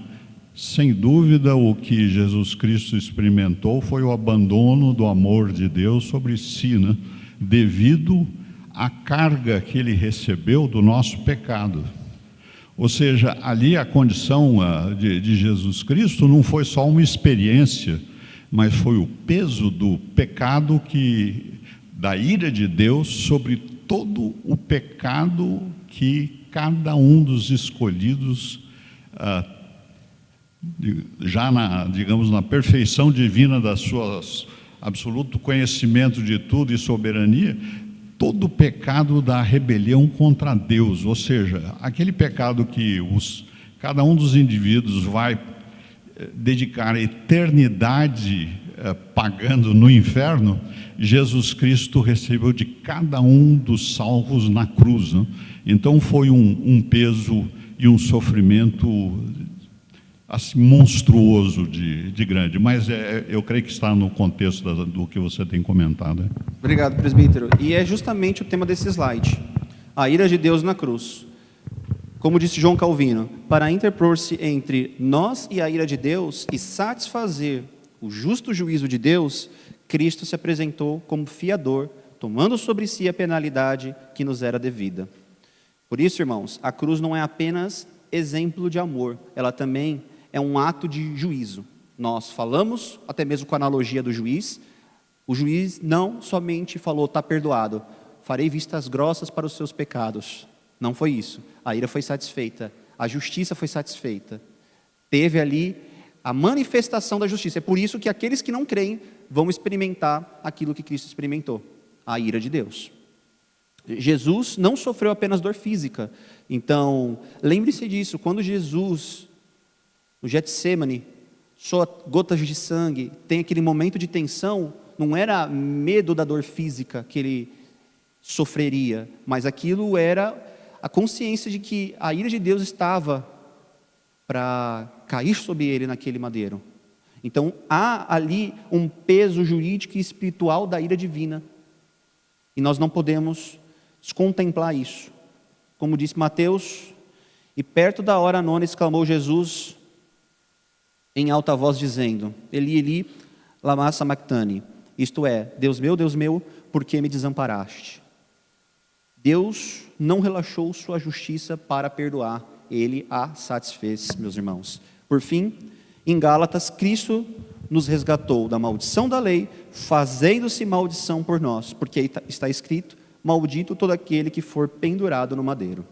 sem dúvida o que Jesus Cristo experimentou foi o abandono do amor de Deus sobre si, né? Devido à carga que ele recebeu do nosso pecado. Ou seja, ali a condição de Jesus Cristo não foi só uma experiência, mas foi o peso do pecado, da ira de Deus sobre todo o pecado que cada um dos escolhidos, já digamos, na perfeição divina das suas absoluto conhecimento de tudo e soberania, todo o pecado da rebelião contra Deus, ou seja, aquele pecado que cada um dos indivíduos vai dedicar a eternidade pagando no inferno, Jesus Cristo recebeu de cada um dos salvos na cruz, né? Então foi um peso e um sofrimento assim, monstruoso de grande, mas eu creio que está no contexto do que você tem comentado.
Obrigado, presbítero. E é justamente o tema desse slide, a ira de Deus na cruz. Como disse João Calvino, para interpor-se entre nós e a ira de Deus e satisfazer o justo juízo de Deus, Cristo se apresentou como fiador, tomando sobre si a penalidade que nos era devida. Por isso, irmãos, a cruz não é apenas exemplo de amor, ela também é um ato de juízo. Nós falamos, até mesmo com a analogia do juiz, o juiz não somente falou, está perdoado, farei vistas grossas para os seus pecados. Não foi isso. A ira foi satisfeita, a justiça foi satisfeita. Teve ali a manifestação da justiça. É por isso que aqueles que não creem vão experimentar aquilo que Cristo experimentou, a ira de Deus. Jesus não sofreu apenas dor física. Então, lembre-se disso, quando Jesus, no Getsemane, soa gotas de sangue, tem aquele momento de tensão, não era medo da dor física que ele sofreria, mas aquilo era a consciência de que a ira de Deus estava para cair sobre ele naquele madeiro. Então há ali um peso jurídico e espiritual da ira divina, e nós não podemos descontemplar isso. Como disse Mateus, e perto da hora nona exclamou Jesus em alta voz dizendo, Eli, Eli, lama sabachthani, isto é, Deus meu, por que me desamparaste? Deus não relaxou sua justiça para perdoar, Ele a satisfez, meus irmãos. Por fim, em Gálatas, Cristo nos resgatou da maldição da lei, fazendo-se maldição por nós, porque está escrito, maldito todo aquele que for pendurado no madeiro.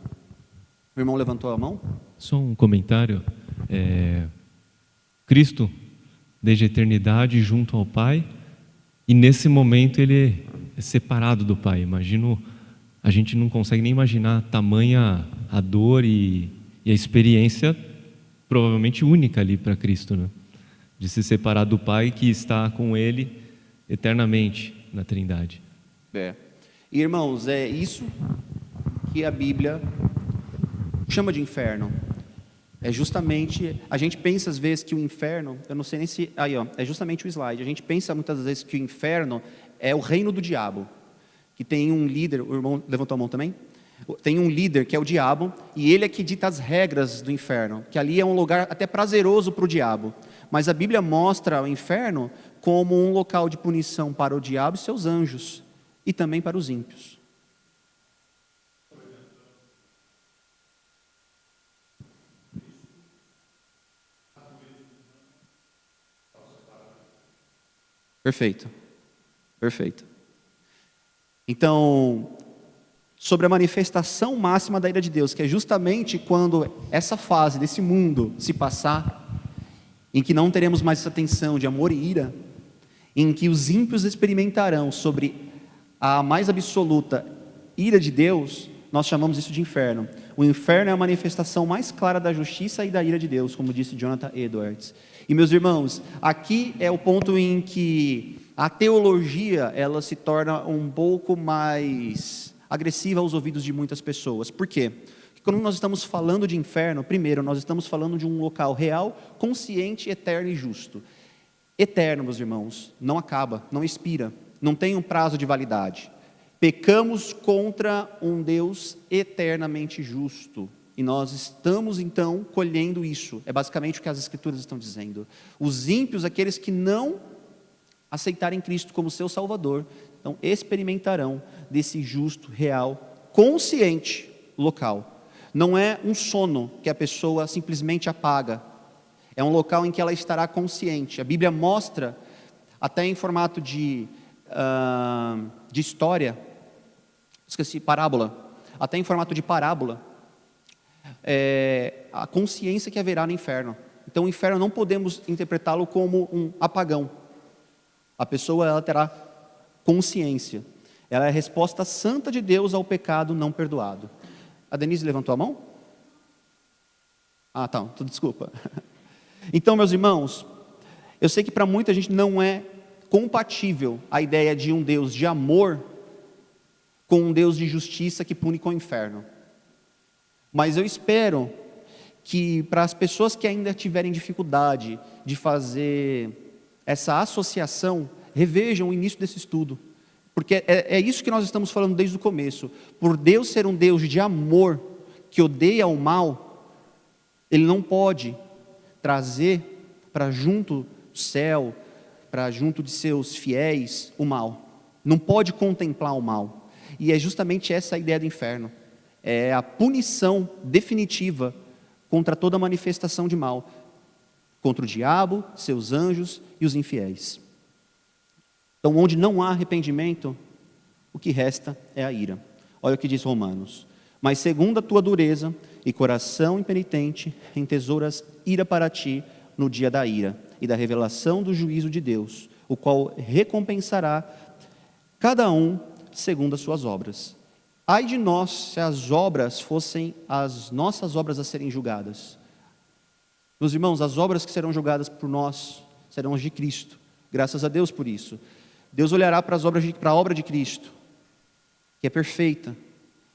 O irmão levantou a mão?
Só um comentário. Cristo, desde a eternidade, junto ao Pai, e nesse momento ele é separado do Pai. Imagino, a gente não consegue nem imaginar tamanha a dor e a experiência provavelmente única ali para Cristo, né? De se separar do Pai que está com Ele eternamente na Trindade.
E, irmãos, é isso que a Bíblia chama de inferno. É justamente, a gente pensa às vezes que o inferno, eu não sei nem se, aí ó, é justamente o slide, a gente pensa muitas vezes que o inferno é o reino do diabo, que tem um líder, o irmão levantou a mão também? Tem um líder que é o diabo, e ele é que dita as regras do inferno, que ali é um lugar até prazeroso para o diabo, mas a Bíblia mostra o inferno como um local de punição para o diabo e seus anjos, e também para os ímpios. Perfeito. Então, sobre a manifestação máxima da ira de Deus, que é justamente quando essa fase desse mundo se passar, em que não teremos mais essa tensão de amor e ira, em que os ímpios experimentarão sobre a mais absoluta ira de Deus, nós chamamos isso de inferno. O inferno é a manifestação mais clara da justiça e da ira de Deus, como disse Jonathan Edwards. E meus irmãos, aqui é o ponto em que a teologia ela se torna um pouco mais agressiva aos ouvidos de muitas pessoas. Por quê? Porque quando nós estamos falando de inferno, primeiro, nós estamos falando de um local real, consciente, eterno e justo. Eterno, meus irmãos, não acaba, não expira, não tem um prazo de validade. Pecamos contra um Deus eternamente justo. E nós estamos, então, colhendo isso. É basicamente o que as Escrituras estão dizendo. Os ímpios, aqueles que não aceitarem Cristo como seu Salvador, então experimentarão desse justo, real, consciente local. Não é um sono que a pessoa simplesmente apaga. É um local em que ela estará consciente. A Bíblia mostra, até em formato de história, parábola, até em formato de parábola, a consciência que haverá no inferno. Então o inferno não podemos interpretá-lo como um apagão. A pessoa ela terá consciência. Ela é a resposta santa de Deus ao pecado não perdoado. A Denise levantou a mão? Ah, tá, desculpa. Então, meus irmãos, eu sei que para muita gente não é compatível a ideia de um Deus de amor com um Deus de justiça que pune com o inferno. Mas eu espero que para as pessoas que ainda tiverem dificuldade de fazer essa associação, revejam o início desse estudo. Porque é isso que nós estamos falando desde o começo. Por Deus ser um Deus de amor, que odeia o mal, Ele não pode trazer para junto do céu, para junto de seus fiéis, o mal. Não pode contemplar o mal. E é justamente essa a ideia do inferno. É a punição definitiva contra toda manifestação de mal. Contra o diabo, seus anjos e os infiéis. Então, onde não há arrependimento, o que resta é a ira. Olha o que diz Romanos. Mas segundo a tua dureza e coração impenitente, entesouras ira para ti no dia da ira e da revelação do juízo de Deus, o qual recompensará cada um segundo as suas obras. Ai de nós se as obras fossem as nossas obras a serem julgadas. Meus irmãos, as obras que serão julgadas por nós serão as de Cristo. Graças a Deus por isso. Deus olhará para a obra de Cristo, que é perfeita,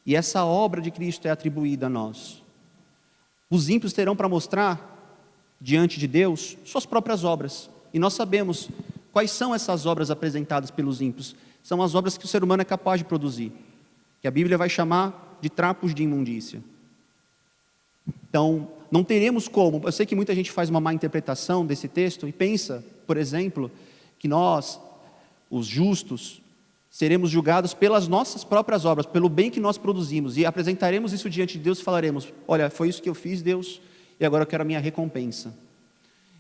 e essa obra de Cristo é atribuída a nós. Os ímpios terão para mostrar diante de Deus suas próprias obras, e nós sabemos quais são essas obras apresentadas pelos ímpios. São as obras que o ser humano é capaz de produzir, que a Bíblia vai chamar de trapos de imundícia. Então, não teremos como, eu sei que muita gente faz uma má interpretação desse texto e pensa, por exemplo, que nós, os justos, seremos julgados pelas nossas próprias obras, pelo bem que nós produzimos, e apresentaremos isso diante de Deus e falaremos: olha, foi isso que eu fiz, Deus, e agora eu quero a minha recompensa,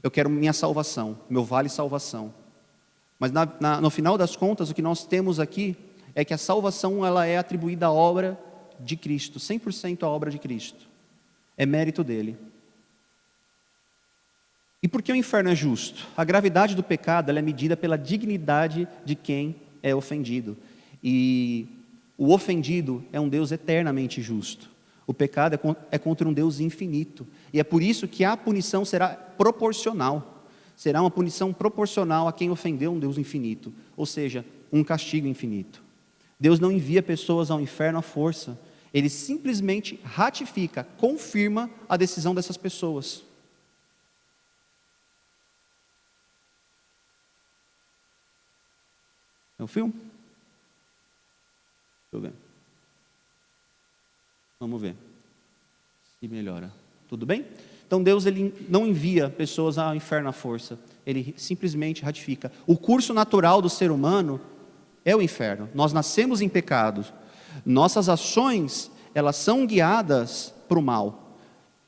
eu quero minha salvação, meu vale salvação. Mas no final das contas, o que nós temos aqui é que a salvação ela é atribuída à obra de Cristo, 100% à obra de Cristo, é mérito dele. E por que o inferno é justo? A gravidade do pecado ela é medida pela dignidade de quem é ofendido. E o ofendido é um Deus eternamente justo. O pecado é contra um Deus infinito. E é por isso que a punição será proporcional. Será uma punição proporcional a quem ofendeu um Deus infinito. Ou seja, um castigo infinito. Deus não envia pessoas ao inferno à força. Ele simplesmente ratifica, confirma a decisão dessas pessoas. É o filme? Deixa eu ver. Vamos ver se melhora. Tudo bem? Então Deus ele não envia pessoas ao inferno à força. Ele simplesmente ratifica. O curso natural do ser humano é o inferno. Nós nascemos em pecado. Nossas ações, elas são guiadas para o mal.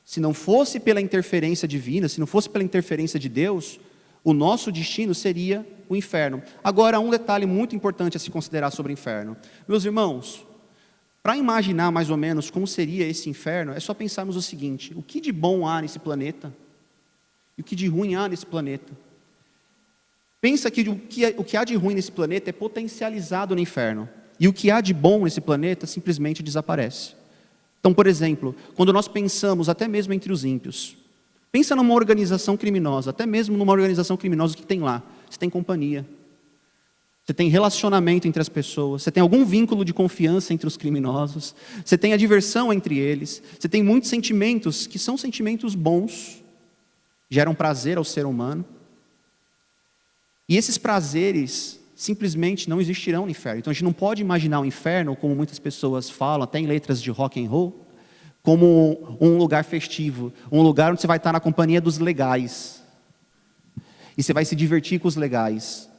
Se não fosse pela interferência divina, se não fosse pela interferência de Deus, o nosso destino seria o inferno. Agora, um detalhe muito importante a se considerar sobre o inferno. Meus irmãos, Para imaginar mais ou menos como seria esse inferno, é só pensarmos o seguinte: o que de bom há nesse planeta? E o que de ruim há nesse planeta? Pensa que o que há de ruim nesse planeta é potencializado no inferno. E o que há de bom nesse planeta simplesmente desaparece. Então, por exemplo, quando nós pensamos até mesmo entre os ímpios, pensa numa organização criminosa, até mesmo numa organização criminosa, o que tem lá? Você tem companhia. Você tem relacionamento entre as pessoas, você tem algum vínculo de confiança entre os criminosos, você tem a diversão entre eles, você tem muitos sentimentos que são sentimentos bons, geram prazer ao ser humano. E esses prazeres simplesmente não existirão no inferno. Então a gente não pode imaginar o inferno, como muitas pessoas falam, até em letras de rock and roll, como um lugar festivo, um lugar onde você vai estar na companhia dos legais. E você vai se divertir com os legais.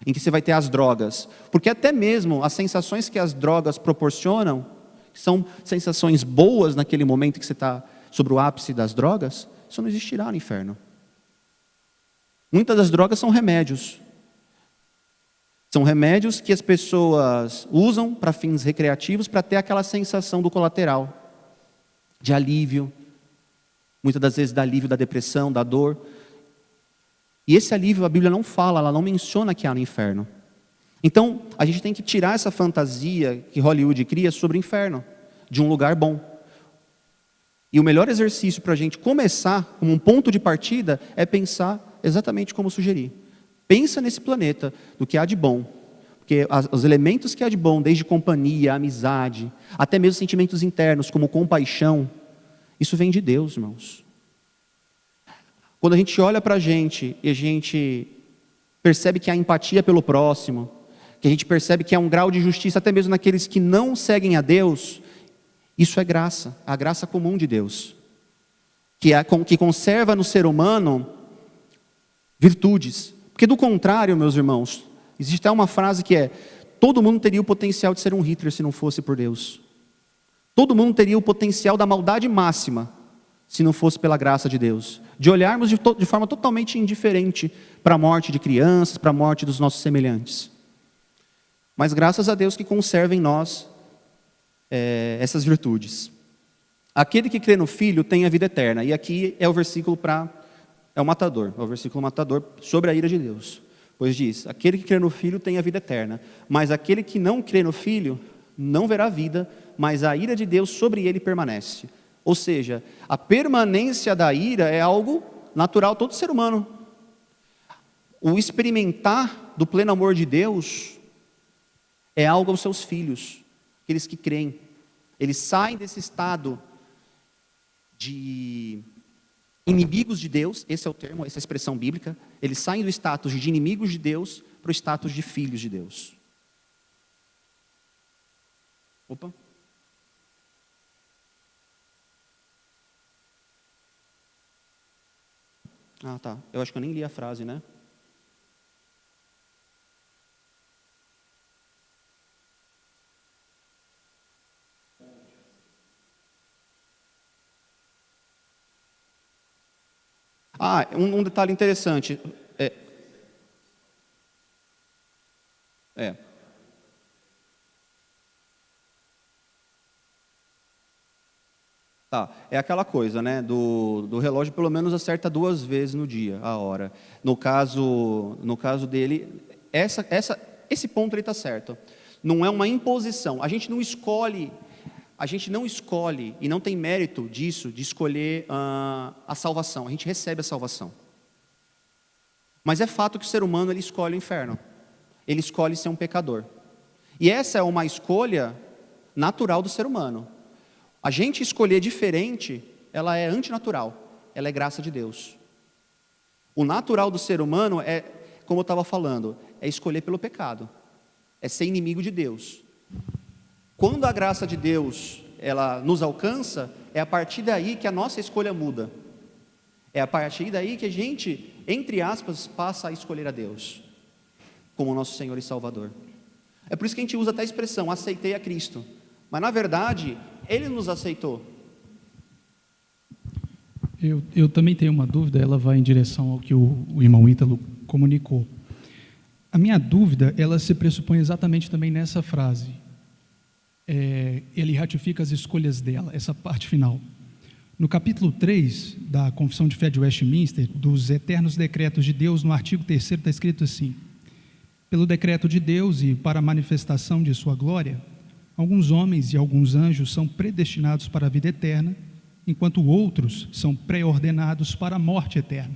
Em que você vai ter as drogas. Porque até mesmo as sensações que as drogas proporcionam, são sensações boas naquele momento que você está sobre o ápice das drogas, isso não existirá no inferno. Muitas das drogas são remédios. São remédios que as pessoas usam para fins recreativos para ter aquela sensação do colateral, de alívio, muitas das vezes da alívio da depressão, da dor. E esse alívio a Bíblia não fala, ela não menciona que há no inferno. Então, a gente tem que tirar essa fantasia que Hollywood cria sobre o inferno, de um lugar bom. E o melhor exercício para a gente começar, como um ponto de partida, é pensar exatamente como sugeri. Pensa nesse planeta, do que há de bom. Porque os elementos que há de bom, desde companhia, amizade, até mesmo sentimentos internos, como compaixão, isso vem de Deus, irmãos. Quando a gente olha para a gente e a gente percebe que há empatia pelo próximo, que a gente percebe que há um grau de justiça até mesmo naqueles que não seguem a Deus, isso é graça, a graça comum de Deus, que conserva no ser humano virtudes. Porque do contrário, meus irmãos, existe até uma frase que é: todo mundo teria o potencial de ser um Hitler se não fosse por Deus. Todo mundo teria o potencial da maldade máxima se não fosse pela graça de Deus. De olharmos de forma totalmente indiferente para a morte de crianças, para a morte dos nossos semelhantes. Mas graças a Deus que conserva em nós essas virtudes. Aquele que crê no Filho tem a vida eterna. E aqui é o versículo é o versículo matador sobre a ira de Deus. Pois diz: aquele que crê no Filho tem a vida eterna. Mas aquele que não crê no Filho não verá vida, mas a ira de Deus sobre ele permanece. Ou seja, a permanência da ira é algo natural a todo ser humano. O experimentar do pleno amor de Deus é algo aos seus filhos, aqueles que creem. Eles saem desse estado de inimigos de Deus, esse é o termo, essa é a expressão bíblica. Eles saem do status de inimigos de Deus para o status de filhos de Deus. Opa. Ah, tá. Eu acho que eu nem li a frase, né? Ah, um detalhe interessante. Tá, é aquela coisa, né, do relógio pelo menos acerta 2 vezes no dia, a hora. No caso dele, esse ponto ele está certo. Não é uma imposição. A gente não escolhe e não tem mérito disso, de escolher a salvação. A gente recebe a salvação. Mas é fato que o ser humano ele escolhe o inferno. Ele escolhe ser um pecador. E essa é uma escolha natural do ser humano. A gente escolher diferente, ela é antinatural, ela é graça de Deus. O natural do ser humano é, como eu estava falando, é escolher pelo pecado, é ser inimigo de Deus. Quando a graça de Deus, ela nos alcança, é a partir daí que a nossa escolha muda. É a partir daí que a gente, entre aspas, passa a escolher a Deus, como nosso Senhor e Salvador. É por isso que a gente usa até a expressão, aceitei a Cristo. Mas na verdade, Ele nos aceitou.
Eu também tenho uma dúvida, ela vai em direção ao que o irmão Ítalo comunicou. A minha dúvida, ela se pressupõe exatamente também nessa frase. ele ratifica as escolhas dela, essa parte final. No capítulo 3 da Confissão de Fé de Westminster, dos eternos decretos de Deus, no artigo 3º está escrito assim: pelo decreto de Deus e para a manifestação de sua glória, alguns homens e alguns anjos são predestinados para a vida eterna, enquanto outros são pré-ordenados para a morte eterna.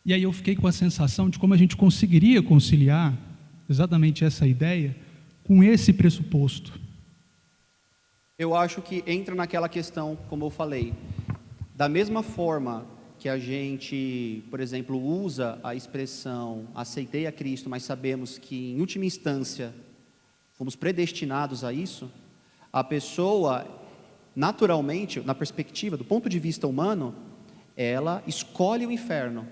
E aí eu fiquei com a sensação de como a gente conseguiria conciliar exatamente essa ideia com esse pressuposto.
Eu acho que entra naquela questão, como eu falei, da mesma forma que a gente, por exemplo, usa a expressão aceitei a Cristo, mas sabemos que em última instância fomos predestinados a isso, a pessoa, naturalmente, na perspectiva, do ponto de vista humano, ela escolhe o inferno,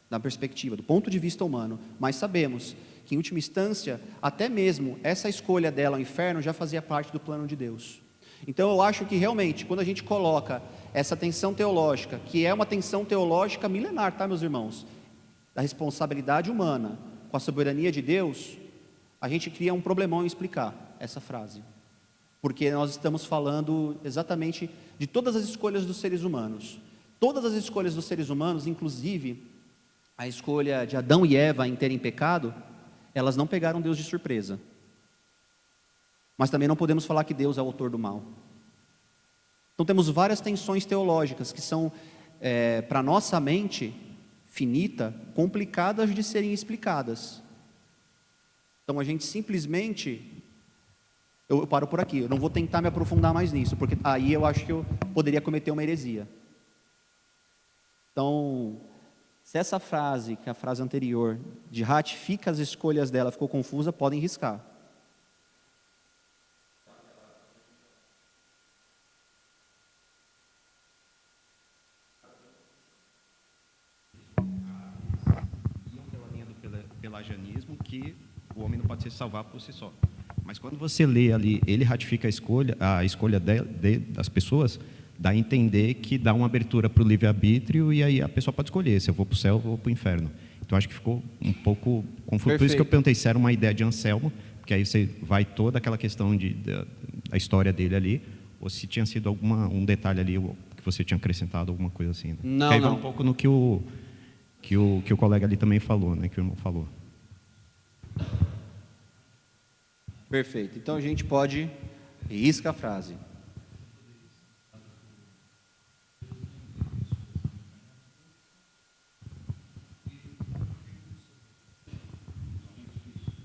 na perspectiva, do ponto de vista humano, mas sabemos que em última instância, até mesmo essa escolha dela ao inferno já fazia parte do plano de Deus. Então eu acho que realmente, quando a gente coloca essa tensão teológica, que é uma tensão teológica milenar, tá, meus irmãos? Da responsabilidade humana com a soberania de Deus, a gente cria um problemão em explicar essa frase. Porque nós estamos falando exatamente de todas as escolhas dos seres humanos. Todas as escolhas dos seres humanos, inclusive a escolha de Adão e Eva em terem pecado, elas não pegaram Deus de surpresa. Mas também não podemos falar que Deus é o autor do mal. Então temos várias tensões teológicas que são, para a nossa mente finita, complicadas de serem explicadas. Então a gente simplesmente, eu paro por aqui, eu não vou tentar me aprofundar mais nisso, porque aí eu acho que eu poderia cometer uma heresia. Então, se essa frase, que é a frase anterior, de ratifica as escolhas dela, ficou confusa, podem riscar.
Pelagianismo, que o homem não pode se salvar por si só. Mas quando você lê ali, ele ratifica a escolha das pessoas, dá a entender que dá uma abertura para o livre-arbítrio e aí a pessoa pode escolher se eu vou para o céu ou vou para o inferno. Então acho que ficou um pouco confuso. Por isso que eu perguntei se era uma ideia de Anselmo, porque aí você vai toda aquela questão da história dele ali, ou se tinha sido um detalhe ali que você tinha acrescentado, alguma coisa assim.
Não,
aí
não.
vai um pouco no que o colega ali também falou, né, que o irmão falou.
Perfeito. Então a gente pode risca a frase.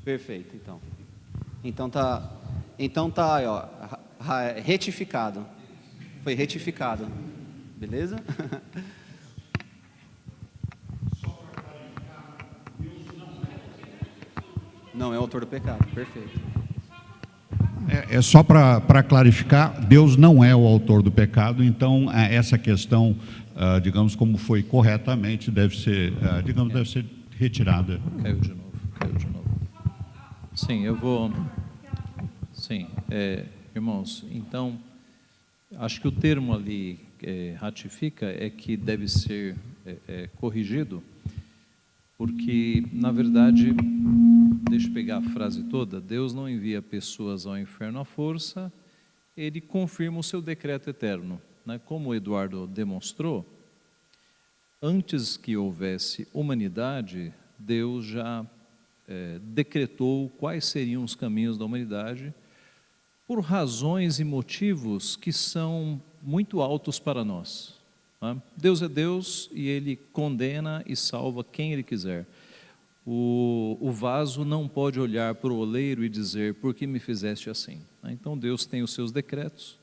Perfeito, então. Então tá aí, ó, retificado. Foi retificado. Beleza? Não é o autor do pecado. Perfeito.
É só para clarificar, Deus não é o autor do pecado, então essa questão, digamos, como foi corretamente, deve ser retirada.
Caiu de novo. Sim, eu vou... Sim, irmãos, então, acho que o termo ali, ratifica, é que deve ser corrigido, porque, na verdade, deixa eu pegar a frase toda, Deus não envia pessoas ao inferno à força, Ele confirma o seu decreto eterno, né? Como o Eduardo demonstrou, antes que houvesse humanidade, Deus já decretou quais seriam os caminhos da humanidade, por razões e motivos que são muito altos para nós. Deus é Deus e Ele condena e salva quem Ele quiser. O vaso não pode olhar para o oleiro e dizer, por que me fizeste assim? Então Deus tem os seus decretos,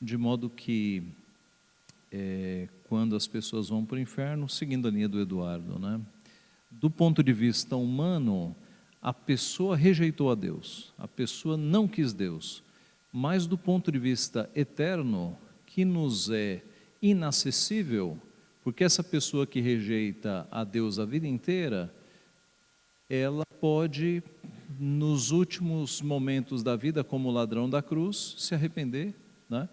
de modo que quando as pessoas vão para o inferno, seguindo a linha do Eduardo, né? Do ponto de vista humano, a pessoa rejeitou a Deus, a pessoa não quis Deus, mas do ponto de vista eterno, que nos é inacessível, porque essa pessoa que rejeita a Deus a vida inteira, ela pode, nos últimos momentos da vida, como o ladrão da cruz, se arrepender, né?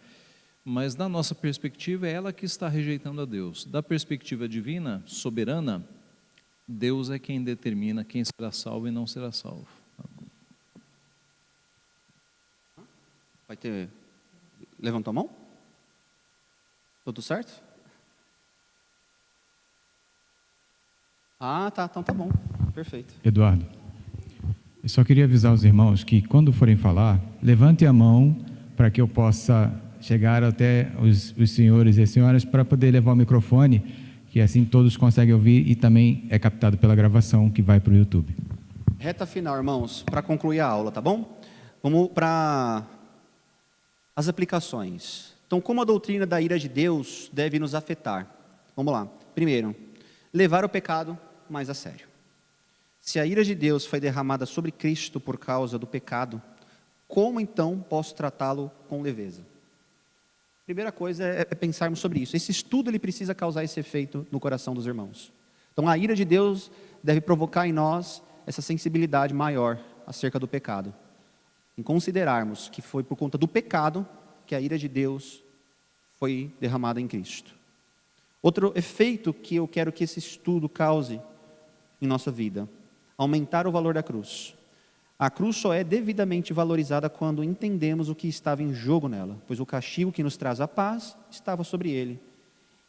Mas da nossa perspectiva, é ela que está rejeitando a Deus. Da perspectiva divina, soberana, Deus é quem determina quem será salvo e não será salvo.
Vai ter... Levantou a mão? Tudo certo? Ah, tá. Então tá bom. Perfeito.
Eduardo, eu só queria avisar os irmãos que quando forem falar, levante a mão para que eu possa chegar até os senhores e as senhoras para poder levar o microfone, que assim todos conseguem ouvir e também é captado pela gravação que vai para o YouTube.
Reta final, irmãos, para concluir a aula, tá bom? Vamos para as aplicações. Então, como a doutrina da ira de Deus deve nos afetar? Vamos lá. Primeiro, levar o pecado mais a sério. Se a ira de Deus foi derramada sobre Cristo por causa do pecado, como então posso tratá-lo com leveza? Primeira coisa é pensarmos sobre isso. Esse estudo ele precisa causar esse efeito no coração dos irmãos. Então, a ira de Deus deve provocar em nós essa sensibilidade maior acerca do pecado. Em considerarmos que foi por conta do pecado que a ira de Deus foi derramada em Cristo. Outro efeito que eu quero que esse estudo cause em nossa vida: aumentar o valor da cruz. A cruz só é devidamente valorizada quando entendemos o que estava em jogo nela, pois o castigo que nos traz a paz estava sobre ele.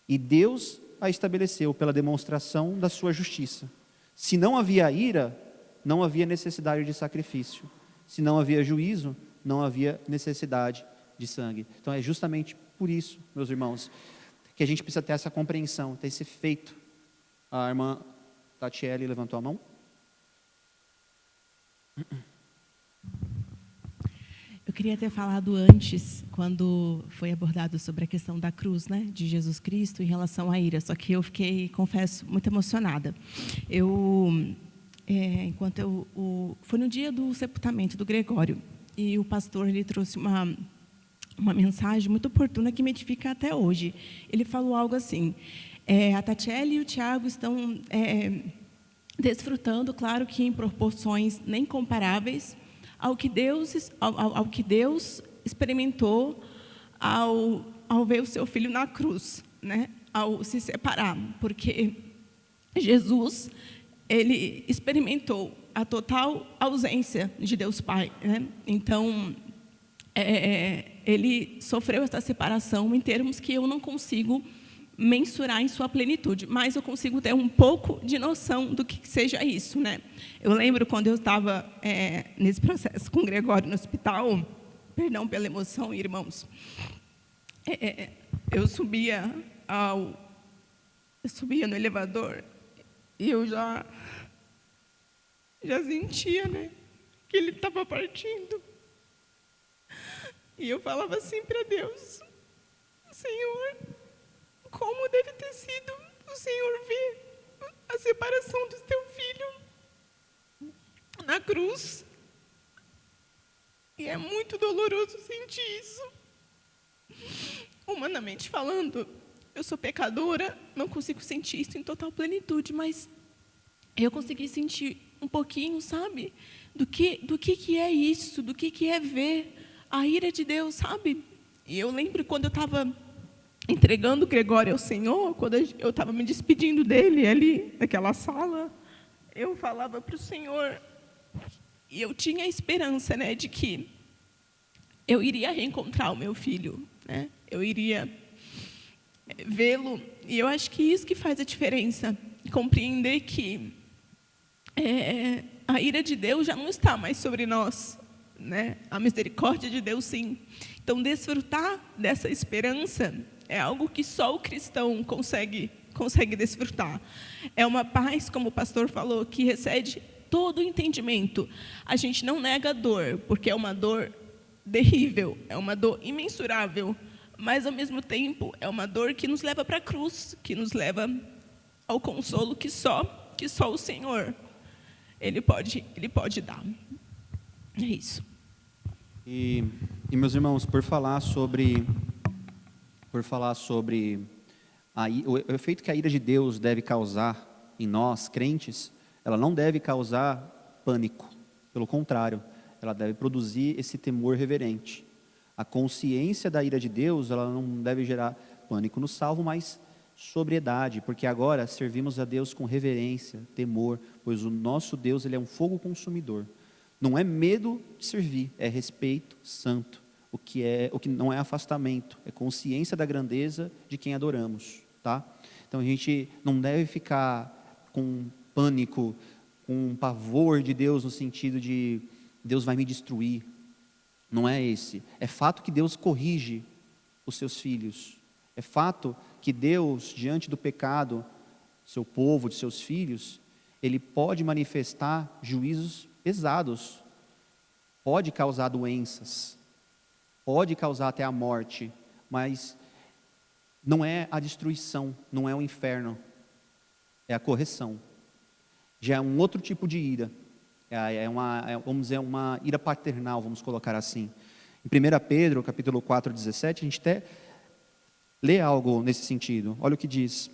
E Deus a estabeleceu pela demonstração da sua justiça. Se não havia ira, não havia necessidade de sacrifício. Se não havia juízo, não havia necessidade de sangue. Então é justamente por isso, meus irmãos, que a gente precisa ter essa compreensão, ter esse efeito. A irmã Tatiele levantou a mão.
Eu queria ter falado antes, quando foi abordado sobre a questão da cruz, né, de Jesus Cristo em relação à ira, só que eu fiquei, confesso, muito emocionada. Foi no dia do sepultamento do Gregório, e o pastor ele trouxe uma mensagem muito oportuna que me edifica até hoje. Ele falou algo assim: a Tatiele e o Tiago estão desfrutando, claro que em proporções nem comparáveis, ao que Deus experimentou ao ver o seu filho na cruz, né? Ao se separar, porque Jesus ele experimentou a total ausência de Deus Pai, né? Então ele sofreu essa separação em termos que eu não consigo mensurar em sua plenitude, mas eu consigo ter um pouco de noção do que seja isso, né? Eu lembro quando eu estava nesse processo com o Gregório no hospital, perdão pela emoção, irmãos, eu subia no elevador e eu já sentia, né, que ele estava partindo. E eu falava assim para Deus: Senhor, como deve ter sido o Senhor ver a separação do teu filho na cruz. E é muito doloroso sentir isso. Humanamente falando, eu sou pecadora, não consigo sentir isso em total plenitude, mas eu consegui sentir um pouquinho, sabe, do que é isso, do que é ver a ira de Deus, sabe? E eu lembro quando eu estava entregando o Gregório ao Senhor, quando eu estava me despedindo dele ali naquela sala, eu falava para o Senhor, e eu tinha a esperança, né, de que eu iria reencontrar o meu filho, né? Eu iria vê-lo, e eu acho que isso que faz a diferença, compreender que a ira de Deus já não está mais sobre nós, né? A misericórdia de Deus, sim. Então, desfrutar dessa esperança é algo que só o cristão consegue desfrutar. É uma paz, como o pastor falou, que excede todo o entendimento. A gente não nega a dor, porque é uma dor terrível, é uma dor imensurável, mas, ao mesmo tempo, é uma dor que nos leva para a cruz, que nos leva ao consolo que só o Senhor Ele pode dar. É isso.
E meus irmãos, por falar sobre o efeito que a ira de Deus deve causar em nós, crentes, ela não deve causar pânico. Pelo contrário, ela deve produzir esse temor reverente. A consciência da ira de Deus, ela não deve gerar pânico no salvo, mas sobriedade, porque agora servimos a Deus com reverência, temor, pois o nosso Deus, ele é um fogo consumidor. Não é medo de servir, é respeito santo. o que não é afastamento, é consciência da grandeza de quem adoramos, tá? Então a gente não deve ficar com pânico, com pavor de Deus no sentido de Deus vai me destruir. Não é esse. É fato que Deus corrige os seus filhos. É fato que Deus, diante do pecado, seu povo, de seus filhos, Ele pode manifestar juízos pesados, pode causar doenças, pode causar até a morte, mas não é a destruição, não é o inferno, é a correção. Já é um outro tipo de ira, vamos dizer, uma ira paternal, vamos colocar assim. Em 1 Pedro, capítulo 4, 17, a gente até lê algo nesse sentido. Olha o que diz: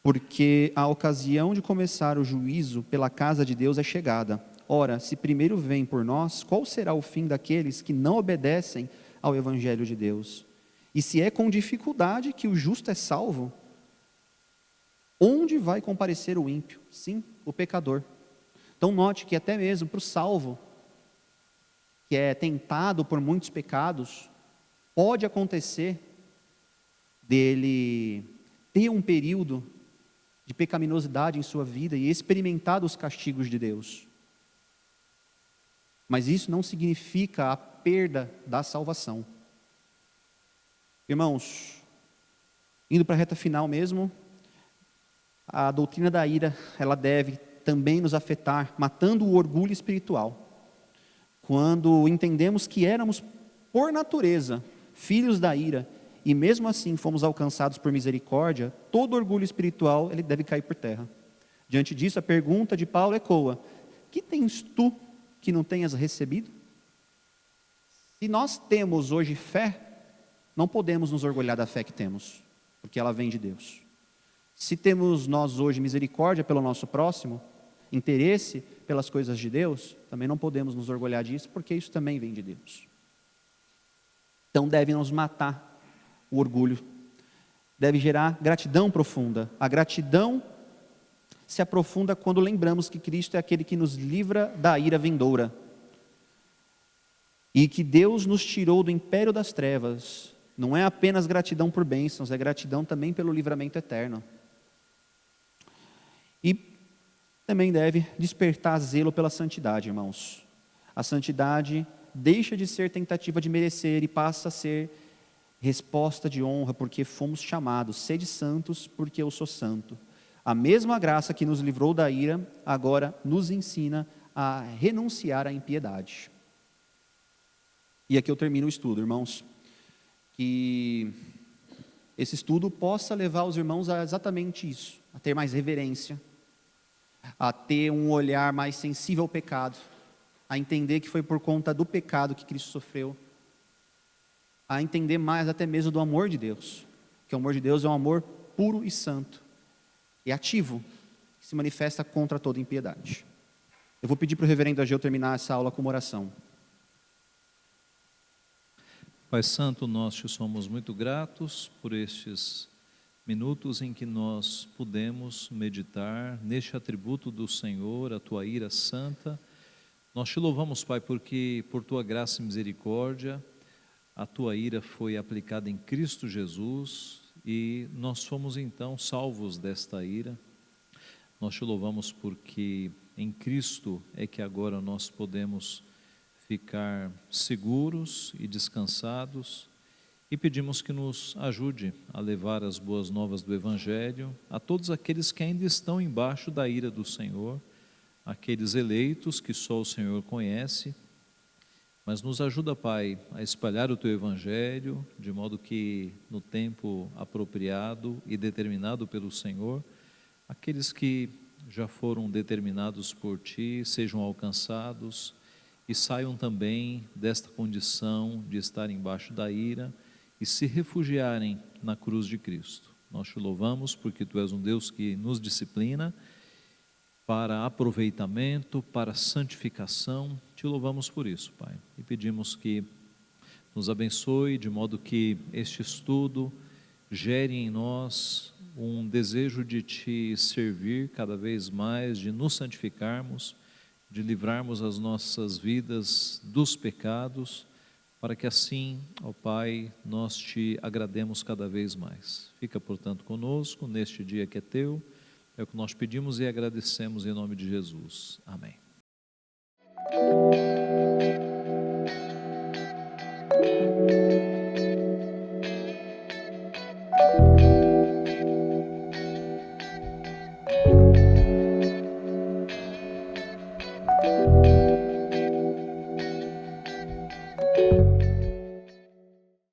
porque a ocasião de começar o juízo pela casa de Deus é chegada. Ora, se primeiro vem por nós, qual será o fim daqueles que não obedecem ao Evangelho de Deus? E se é com dificuldade que o justo é salvo, onde vai comparecer o ímpio? Sim, o pecador. Então note que até mesmo para o salvo, que é tentado por muitos pecados, pode acontecer dele ter um período de pecaminosidade em sua vida e experimentar os castigos de Deus. Mas isso não significa a perda da salvação. Irmãos, indo para a reta final mesmo, a doutrina da ira, ela deve também nos afetar, matando o orgulho espiritual. Quando entendemos que éramos, por natureza, filhos da ira, e mesmo assim fomos alcançados por misericórdia, todo orgulho espiritual ele deve cair por terra. Diante disso, a pergunta de Paulo ecoa: que tens tu que não tenhas recebido? Se nós temos hoje fé, não podemos nos orgulhar da fé que temos, porque ela vem de Deus. Se temos nós hoje misericórdia pelo nosso próximo, interesse pelas coisas de Deus, também não podemos nos orgulhar disso, porque isso também vem de Deus. Então deve nos matar o orgulho, deve gerar gratidão profunda. A gratidão se aprofunda quando lembramos que Cristo é aquele que nos livra da ira vindoura, e que Deus nos tirou do império das trevas. Não é apenas gratidão por bênçãos, é gratidão também pelo livramento eterno. E também deve despertar zelo pela santidade, irmãos. A santidade deixa de ser tentativa de merecer e passa a ser resposta de honra, porque fomos chamados: sede santos, porque eu sou santo. A mesma graça que nos livrou da ira, agora nos ensina a renunciar à impiedade. E aqui eu termino o estudo, irmãos. Que esse estudo possa levar os irmãos a exatamente isso, a ter mais reverência, a ter um olhar mais sensível ao pecado, a entender que foi por conta do pecado que Cristo sofreu, a entender mais até mesmo do amor de Deus, que o amor de Deus é um amor puro e santo, e ativo, que se manifesta contra toda impiedade. Eu vou pedir para o reverendo Ageu terminar essa aula com uma oração.
Pai Santo, nós te somos muito gratos por estes minutos em que nós pudemos meditar neste atributo do Senhor, a tua ira santa. Nós te louvamos, Pai, porque por tua graça e misericórdia, a tua ira foi aplicada em Cristo Jesus e nós fomos então salvos desta ira. Nós te louvamos porque em Cristo é que agora nós podemos ficar seguros e descansados, e pedimos que nos ajude a levar as boas novas do Evangelho a todos aqueles que ainda estão embaixo da ira do Senhor, aqueles eleitos que só o Senhor conhece, mas nos ajuda, Pai, a espalhar o Teu Evangelho, de modo que no tempo apropriado e determinado pelo Senhor, aqueles que já foram determinados por Ti sejam alcançados e saiam também desta condição de estar embaixo da ira e se refugiarem na cruz de Cristo. Nós te louvamos porque Tu és um Deus que nos disciplina para aproveitamento, para santificação. Te louvamos por isso, Pai, e pedimos que nos abençoe de modo que este estudo gere em nós um desejo de Te servir cada vez mais, de nos santificarmos, de livrarmos as nossas vidas dos pecados, para que assim, ó Pai, nós te agrademos cada vez mais. Fica, portanto, conosco neste dia que é teu, é o que nós pedimos e agradecemos em nome de Jesus. Amém.